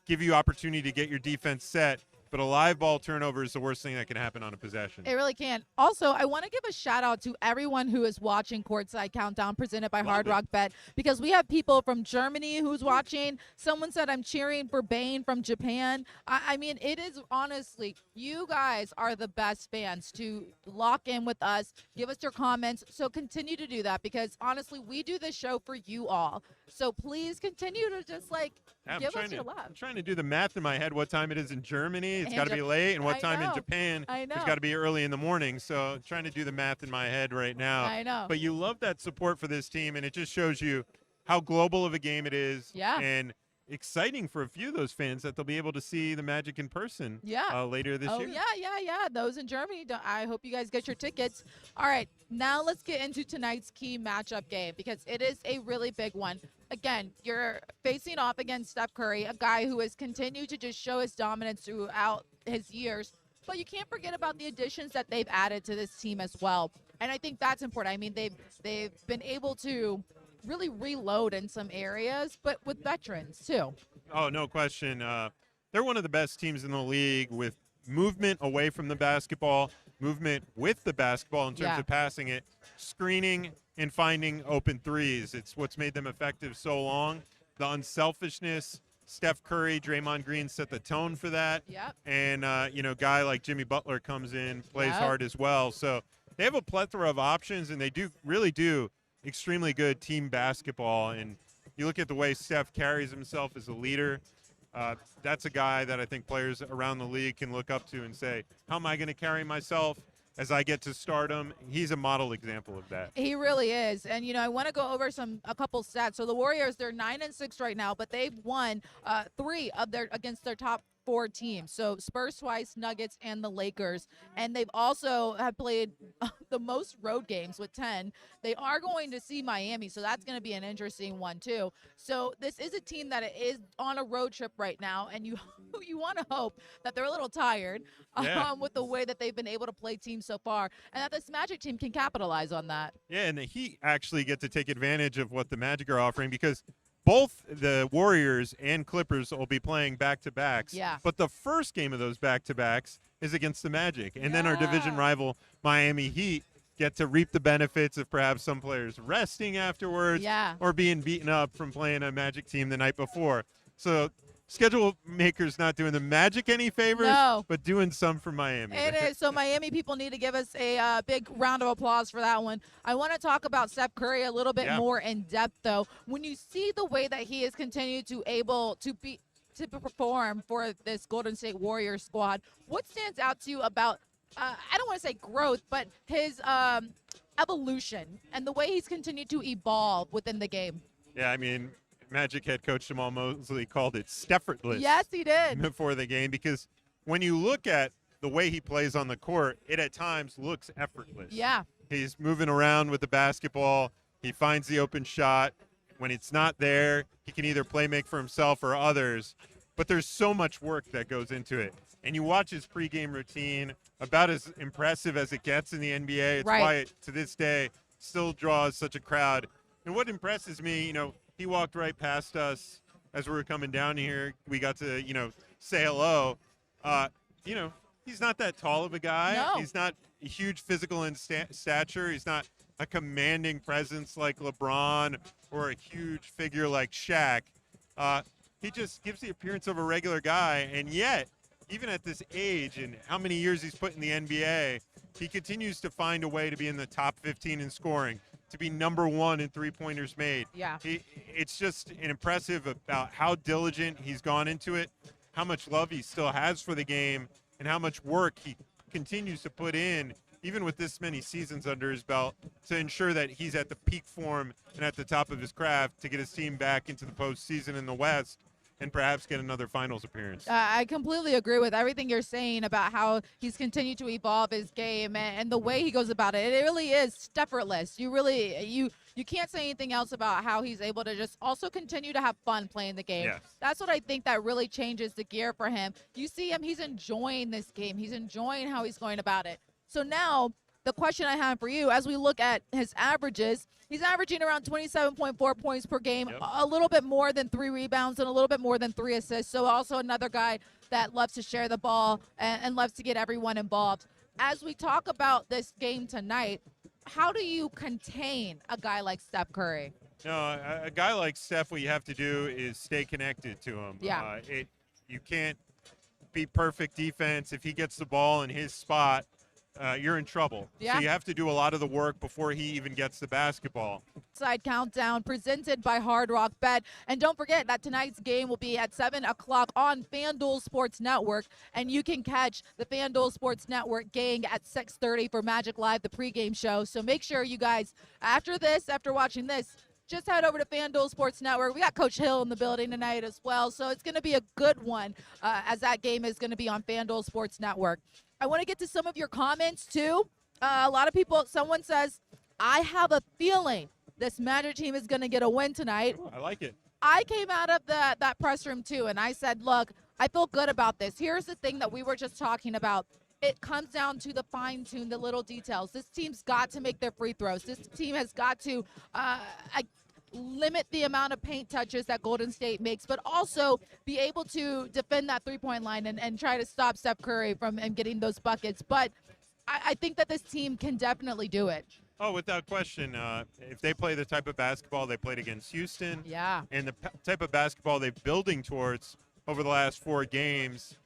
give you opportunity to get your defense set. But a live ball turnover is the worst thing that can happen on a possession. It really can. Also, I want to give a shout out to everyone who is watching Courtside Countdown presented by Hard Rock Bet, because we have people from Germany who's watching. Someone said I'm cheering for Bane from Japan. I mean, it is honestly, you guys are the best fans to lock in with us, give us your comments. So continue to do that because honestly, we do this show for you all. So please continue to just give us your love. I'm trying to do the math in my head what time it is in Germany. It's got to be late. And what time in Japan? It's got to be early in the morning. So I'm trying to do the math in my head right now. I know. But you love that support for this team, and it just shows you how global of a game it is. Yeah. And exciting for a few of those fans that they'll be able to see the Magic in person later this year. Yeah. Those in Germany, I hope you guys get your tickets. All right, now let's get into tonight's key matchup game because it is a really big one. Again, you're facing off against Steph Curry, a guy who has continued to just show his dominance throughout his years. But you can't forget about the additions that they've added to this team as well. And I think that's important. I mean, they've been able to really reload in some areas, but with veterans too. Oh, no question. They're one of the best teams in the league with movement away from the basketball, movement with the basketball in terms of passing it, screening, and finding open threes. It's what's made them effective so long. The unselfishness Steph Curry, Draymond Green set the tone for that. Yep. And, guy like Jimmy Butler comes in, plays Yep. hard as well. So they have a plethora of options, and they really do extremely good team basketball. And you look at the way Steph carries himself as a leader. That's a guy that I think players around the league can look up to and say, how am I going to carry myself as I get to stardom? He's a model example of that. He really is. And, I want to go over a couple stats. So the Warriors, they're 9-6 right now, but they've won 3 of against their top 4 teams. So Spurs twice, Nuggets, and the Lakers. And they've also have played the most road games with 10. They are going to see Miami, so that's going to be an interesting one too. So this is a team that is on a road trip right now, and you want to hope that they're a little tired with the way that they've been able to play teams so far, and that this Magic team can capitalize on that. Yeah, and the Heat actually get to take advantage of what the Magic are offering, because both the Warriors and Clippers will be playing back-to-backs. Yeah. But the first game of those back-to-backs is against the Magic. And then our division rival, Miami Heat, get to reap the benefits of perhaps some players resting afterwards or being beaten up from playing a Magic team the night before. So schedule makers not doing the Magic any favors, but doing some for Miami. It is. So Miami people need to give us a big round of applause for that one. I want to talk about Steph Curry a little bit more in depth, though. When you see the way that he has continued to perform for this Golden State Warriors squad, what stands out to you about, I don't want to say growth, but his evolution and the way he's continued to evolve within the game? Yeah, I mean, Magic head coach Jamal Mosley called it Steph-effortless. Yes, he did. Before the game, because when you look at the way he plays on the court, it at times looks effortless. Yeah. He's moving around with the basketball. He finds the open shot. When it's not there, he can either play make for himself or others. But there's so much work that goes into it. And you watch his pregame routine, about as impressive as it gets in the NBA. It's why it, to this day, still draws such a crowd. And what impresses me, he walked right past us as we were coming down here. We got to, say hello. He's not that tall of a guy. No. He's not huge physical in stature. He's not a commanding presence like LeBron or a huge figure like Shaq. He just gives the appearance of a regular guy, and yet, even at this age and how many years he's put in the NBA, he continues to find a way to be in the top 15 in scoring, to be number 1 in three-pointers made. Yeah. It's just an impressive about how diligent he's gone into it, how much love he still has for the game, and how much work he continues to put in, even with this many seasons under his belt, to ensure that he's at the peak form and at the top of his craft to get his team back into the postseason in the West and perhaps get another finals appearance. I completely agree with everything you're saying about how he's continued to evolve his game and the way he goes about it. It really is effortless. You can't say anything else about how he's able to just also continue to have fun playing the game. Yes. That's what I think that really changes the gear for him. You see him, he's enjoying this game. He's enjoying how he's going about it. So now the question I have for you, as we look at his averages, he's averaging around 27.4 points per game, a little bit more than 3 rebounds and a little bit more than 3 assists. So also another guy that loves to share the ball and loves to get everyone involved. As we talk about this game tonight, how do you contain a guy like Steph Curry? No, a guy like Steph, what you have to do is stay connected to him. Yeah. You can't be perfect defense. If he gets the ball in his spot, you're in trouble. Yeah. So you have to do a lot of the work before he even gets the basketball. Side Countdown presented by Hard Rock Bet. And don't forget that tonight's game will be at 7 o'clock on FanDuel Sports Network. And you can catch the FanDuel Sports Network gang at 6:30 for Magic Live, the pregame show. So make sure you guys, after watching this, just head over to FanDuel Sports Network. We got Coach Hill in the building tonight as well. So it's going to be a good one as that game is going to be on FanDuel Sports Network. I want to get to some of your comments, too. A lot of people, someone says, I have a feeling this Magic team is going to get a win tonight. I like it. I came out of that press room, too, and I said, look, I feel good about this. Here's the thing that we were just talking about. It comes down to the fine-tune, the little details. This team's got to make their free throws. This team has got to limit the amount of paint touches that Golden State makes, but also be able to defend that three-point line and try to stop Steph Curry from getting those buckets. But I think that this team can definitely do it. Oh, without question. If they play the type of basketball they played against Houston, Yeah. and the type of basketball they're building towards over the last 4 games,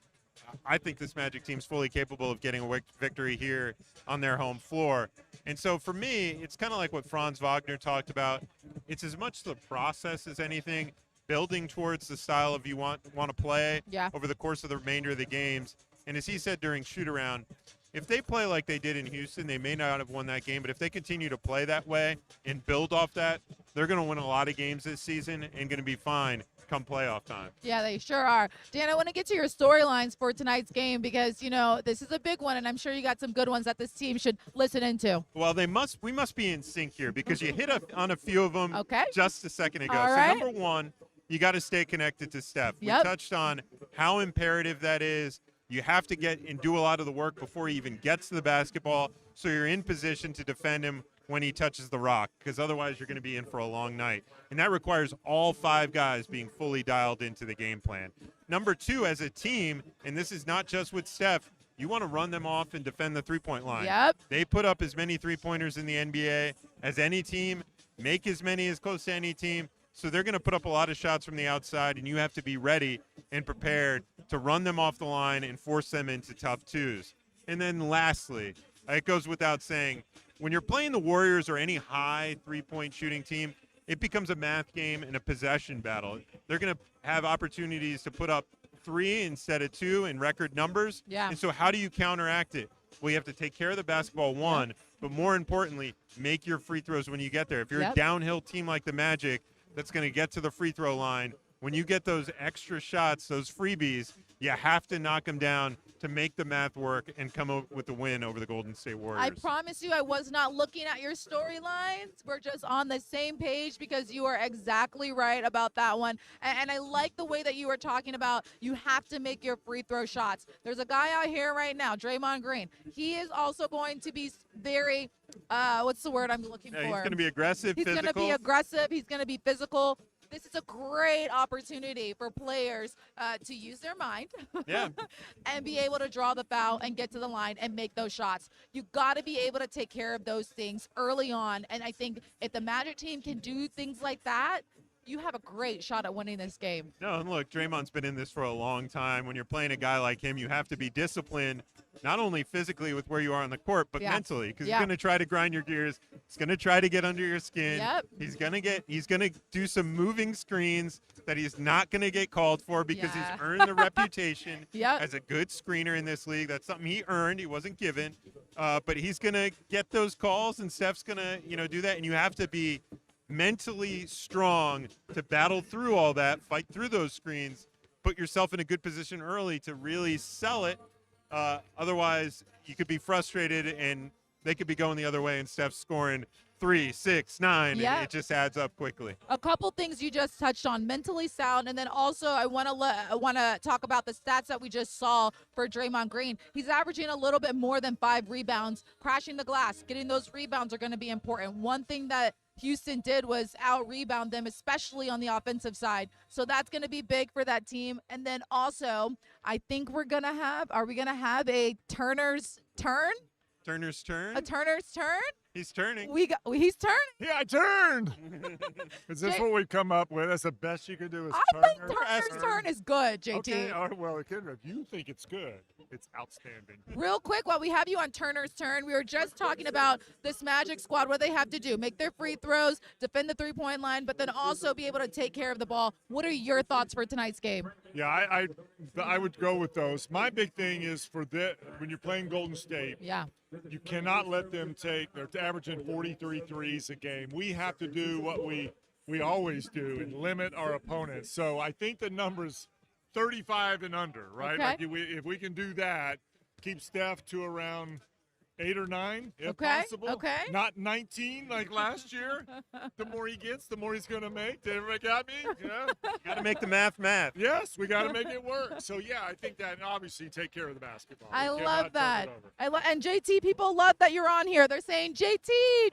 I think this Magic team's fully capable of getting a victory here on their home floor. And so for me, it's kind of like what Franz Wagner talked about. It's as much the process as anything, building towards the style of you want to play over the course of the remainder of the games. And as he said during shoot-around, if they play like they did in Houston, they may not have won that game. But if they continue to play that way and build off that, they're going to win a lot of games this season and going to be fine come playoff time. Yeah, they sure are. Dan, I want to get to your storylines for tonight's game because, you know, this is a big one, and I'm sure you got some good ones that this team should listen into. Well, we must be in sync here because you hit on a few of them just a second ago. All so right. number one, you got to stay connected to Steph. Yep. We touched on how imperative that is. You have to get and do a lot of the work before he even gets to the basketball, so you're in position to defend him when he touches the rock, because otherwise you're going to be in for a long night. And that requires all 5 guys being fully dialed into the game plan. Number 2, as a team, and this is not just with Steph, you want to run them off and defend the three-point line. Yep. They put up as many three-pointers in the NBA as any team, make as many as close to any team. So they're going to put up a lot of shots from the outside, and you have to be ready and prepared to run them off the line and force them into tough twos. And then lastly, it goes without saying, when you're playing the Warriors or any high three-point shooting team, it becomes a math game and a possession battle. They're going to have opportunities to put up 3 instead of 2 in record numbers. Yeah. And so how do you counteract it? Well, you have to take care of the basketball, one, but more importantly, make your free throws when you get there. If you're a downhill team like the Magic that's going to get to the free throw line, when you get those extra shots, those freebies, you have to knock them down to make the math work and come up with the win over the Golden State Warriors. I promise you I was not looking at your storylines. We're just on the same page because you are exactly right about that one. And I like the way that you were talking about you have to make your free throw shots. There's a guy out here right now, Draymond Green. He is also going to be very, what's the word I'm looking for? He's going to be aggressive, He's physical. going to be aggressive. He's going to be physical. This is a great opportunity for players to use their mind and be able to draw the foul and get to the line and make those shots. You got to be able to take care of those things early on. And I think if the Magic team can do things like that, you have a great shot at winning this game. No, and look, Draymond's been in this for a long time. When you're playing a guy like him, you have to be disciplined, not only physically with where you are on the court, but mentally, because he's going to try to grind your gears. He's going to try to get under your skin. Yep. He's going to do some moving screens that he's not going to get called for because he's earned the reputation as a good screener in this league. That's something he earned. He wasn't given. But he's going to get those calls, and Steph's going to, do that. And you have to be mentally strong to battle through all that, fight through those screens, put yourself in a good position early to really sell it. Otherwise, you could be frustrated and they could be going the other way and Steph's scoring 3, 6, 9, and it just adds up quickly. A couple things you just touched on, mentally sound, and then also I want to talk about the stats that we just saw for Draymond Green. He's averaging a little bit more than 5 rebounds, crashing the glass. Getting those rebounds are going to be important. One thing that Houston did was out-rebound them, especially on the offensive side. So that's going to be big for that team. And then also, I think are we going to have a Turner's turn? Turner's turn? A Turner's turn? He's turning. He's turning. Yeah, I turned. Is this what we've come up with? That's the best you could do is I think Turner's turn is good, JT. Okay, well, if you think it's good, it's outstanding. Real quick, while we have you on Turner's turn, we were just talking about this Magic squad, what they have to do. Make their free throws, defend the three-point line, but then also be able to take care of the ball. What are your thoughts for tonight's game? Yeah, I would go with those. My big thing is when you're playing Golden State, you cannot let them they're averaging 43 threes a game. We have to do what we always do and limit our opponents. So I think the number's 35 and under, right? Okay. Like if we can do that, keep Steph to around 8 or 9, if possible. Okay. Not 19 like last year. The more he gets, the more he's going to make. Did everybody got me? Yeah. Got to make the math. Yes, we got to make it work. So, yeah, I think that, and obviously take care of the basketball. I We love cannot turn that. it over. And JT, people love that you're on here. They're saying, JT.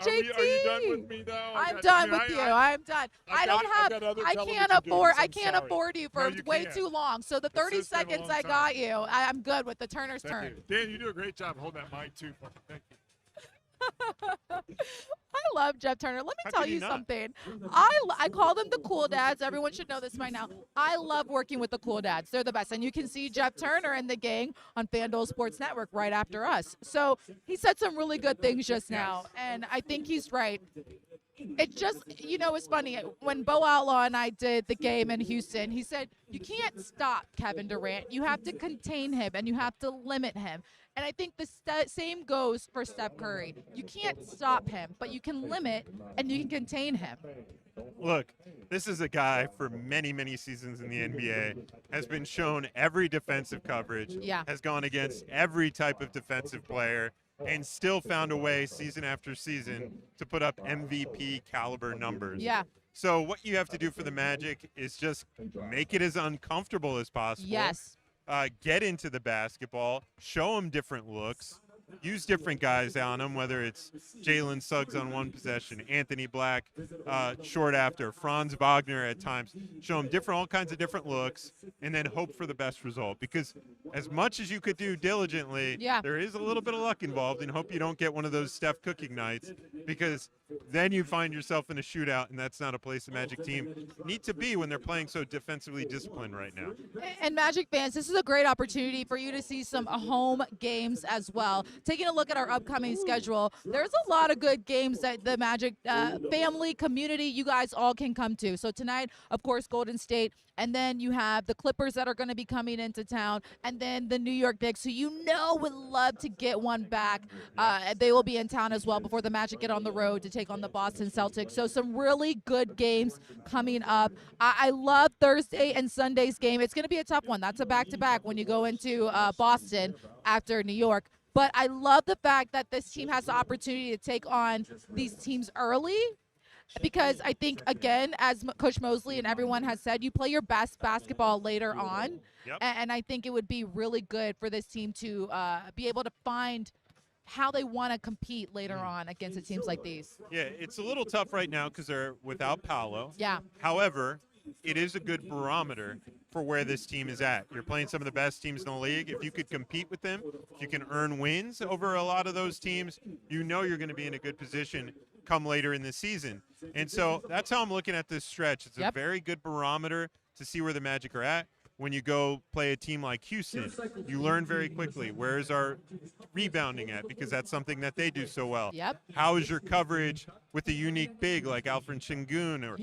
Are you done with me, though? I'm done with you. I'm done. I can't afford you for way too long. So the 30 seconds I got you, I'm good with the Turner's turn. Dan, you do a great job holding that mic, too. Thank you. I love Jeff Turner. Let me How tell could you you not? something. I call them the cool dads. Everyone should know this by now. I love working with the cool dads. They're the best. And you can see Jeff Turner and the gang on FanDuel Sports Network right after us. So he said some really good things just now, and I think he's right. It just, it's funny. When Bo Outlaw and I did the game in Houston, he said, you can't stop Kevin Durant. You have to contain him, and you have to limit him. And I think the same goes for Steph Curry. You can't stop him, but you can limit and you can contain him. Look, this is a guy for many, many seasons in the NBA, has been shown every defensive coverage, has gone against every type of defensive player, and still found a way season after season to put up MVP caliber numbers. Yeah. So what you have to do for the Magic is just make it as uncomfortable as possible. Yes. Get into the basketball, show them different looks, use different guys on them, whether it's Jalen Suggs on one possession, Anthony Black short after, Franz Wagner at times. Show them all kinds of different looks, and then hope for the best result. Because as much as you could do diligently, there is a little bit of luck involved, and hope you don't get one of those Steph cooking nights, because then you find yourself in a shootout, and that's not a place the Magic team need to be when they're playing so defensively disciplined right now. And Magic fans, this is a great opportunity for you to see some home games as well. Taking a look at our upcoming schedule, there's a lot of good games that the Magic family, community, you guys all can come to. So tonight, of course, Golden State, and then you have the Clippers that are going to be coming into town, and then the New York Knicks, who would love to get one back. They will be in town as well before the Magic get on the road to take on the Boston Celtics. So some really good games coming up. I love Thursday and Sunday's game. It's going to be a tough one. That's a back-to-back when you go into Boston after New York. But I love the fact that this team has the opportunity to take on these teams early, because I think, again, as Coach Mosley and everyone has said, you play your best basketball later on. And I think it would be really good for this team to be able to find how they want to compete later on against the teams like these. Yeah, it's a little tough right now because they're without Paolo. Yeah. However, it is a good barometer for where this team is at. You're playing some of the best teams in the league. If you could compete with them, if you can earn wins over a lot of those teams, you're going to be in a good position come later in the season. And so that's how I'm looking at this stretch. It's a very good barometer to see where the Magic are at. When you go play a team like Houston, you learn very quickly, where is our rebounding at? Because that's something that they do so well. How is your coverage with a unique big like Alfred Sengun, or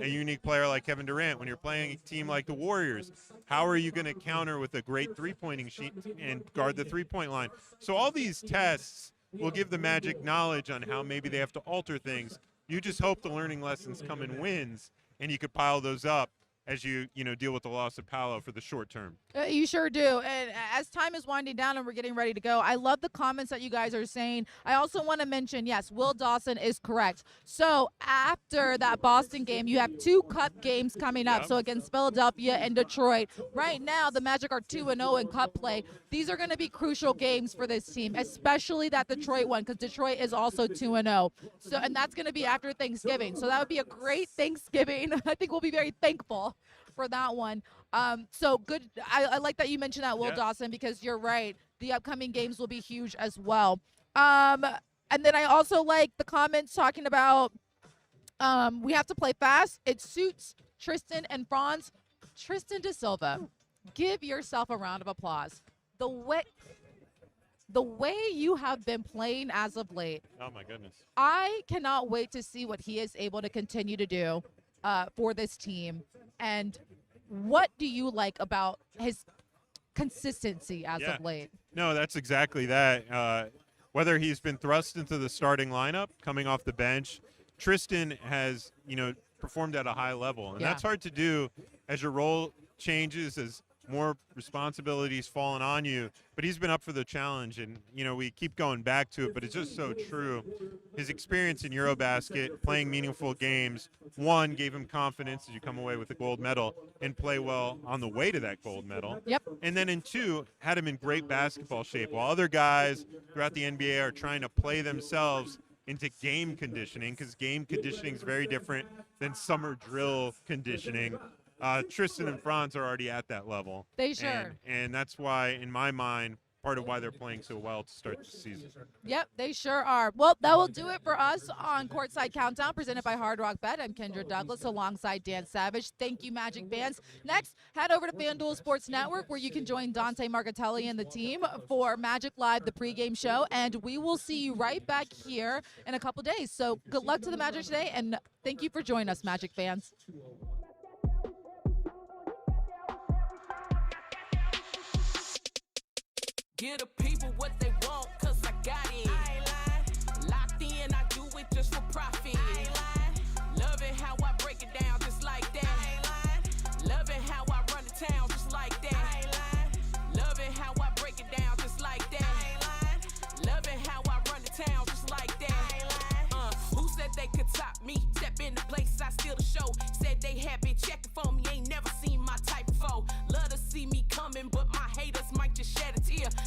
a unique player like Kevin Durant? When you're playing a team like the Warriors, how are you going to counter with a great three-pointing sheet and guard the three-point line? So all these tests will give the Magic knowledge on how maybe they have to alter things. You just hope the learning lessons come in wins, and you could pile those up as you deal with the loss of Paolo for the short term. You sure do. And as time is winding down and we're getting ready to go, I love the comments that you guys are saying. I also want to mention, yes, Will Dawson is correct. So after that Boston game, you have 2 cup games coming up. So against Philadelphia and Detroit. Right now, the Magic are 2-0 in cup play. These are going to be crucial games for this team, especially that Detroit one, because Detroit is also 2-0. So, and that's going to be after Thanksgiving. So that would be a great Thanksgiving. I think we'll be very thankful for that one. So good. I like that you mentioned that, Will Dawson, because you're right. The upcoming games will be huge as well. And then I also like the comments talking about we have to play fast. It suits Tristan and Franz. Tristan da Silva, give yourself a round of applause. The way you have been playing as of late. Oh, my goodness. I cannot wait to see what he is able to continue to do for this team. And what do you like about his consistency as of late? No, that's exactly that. Whether he's been thrust into the starting lineup, coming off the bench, Tristan has, performed at a high level. And that's hard to do as your role changes, as more responsibilities falling on you. But he's been up for the challenge, and we keep going back to it, but it's just so true. His experience in Eurobasket, playing meaningful games, one, gave him confidence as you come away with a gold medal and play well on the way to that gold medal. And then in 2, had him in great basketball shape, while other guys throughout the NBA are trying to play themselves into game conditioning, because game conditioning is very different than summer drill conditioning. Tristan and Franz are already at that level. They sure. And that's why, in my mind, part of why they're playing so well to start the season. Yep, they sure are. Well, that will do it for us on Courtside Countdown, presented by Hard Rock Bet. I'm Kendra Douglas alongside Dan Savage. Thank you, Magic fans. Next, head over to FanDuel Sports Network, where you can join Dante Margatelli and the team for Magic Live, the pregame show. And we will see you right back here in a couple days. So good luck to the Magic today, and thank you for joining us, Magic fans. Give the people what they want, cause I got it. I ain't lying. Locked in, I do it just for profit. I ain't lying. Love it how I break it down just like that. I ain't lying. Love it how I run the town just like that. I ain't lying. Love it how I break it down just like that. I ain't lying. Love it how I run the town just like that. I ain't lying. Who said they could top me? Step in the place, I steal the show. Said they had been checking for me, ain't never seen my type before.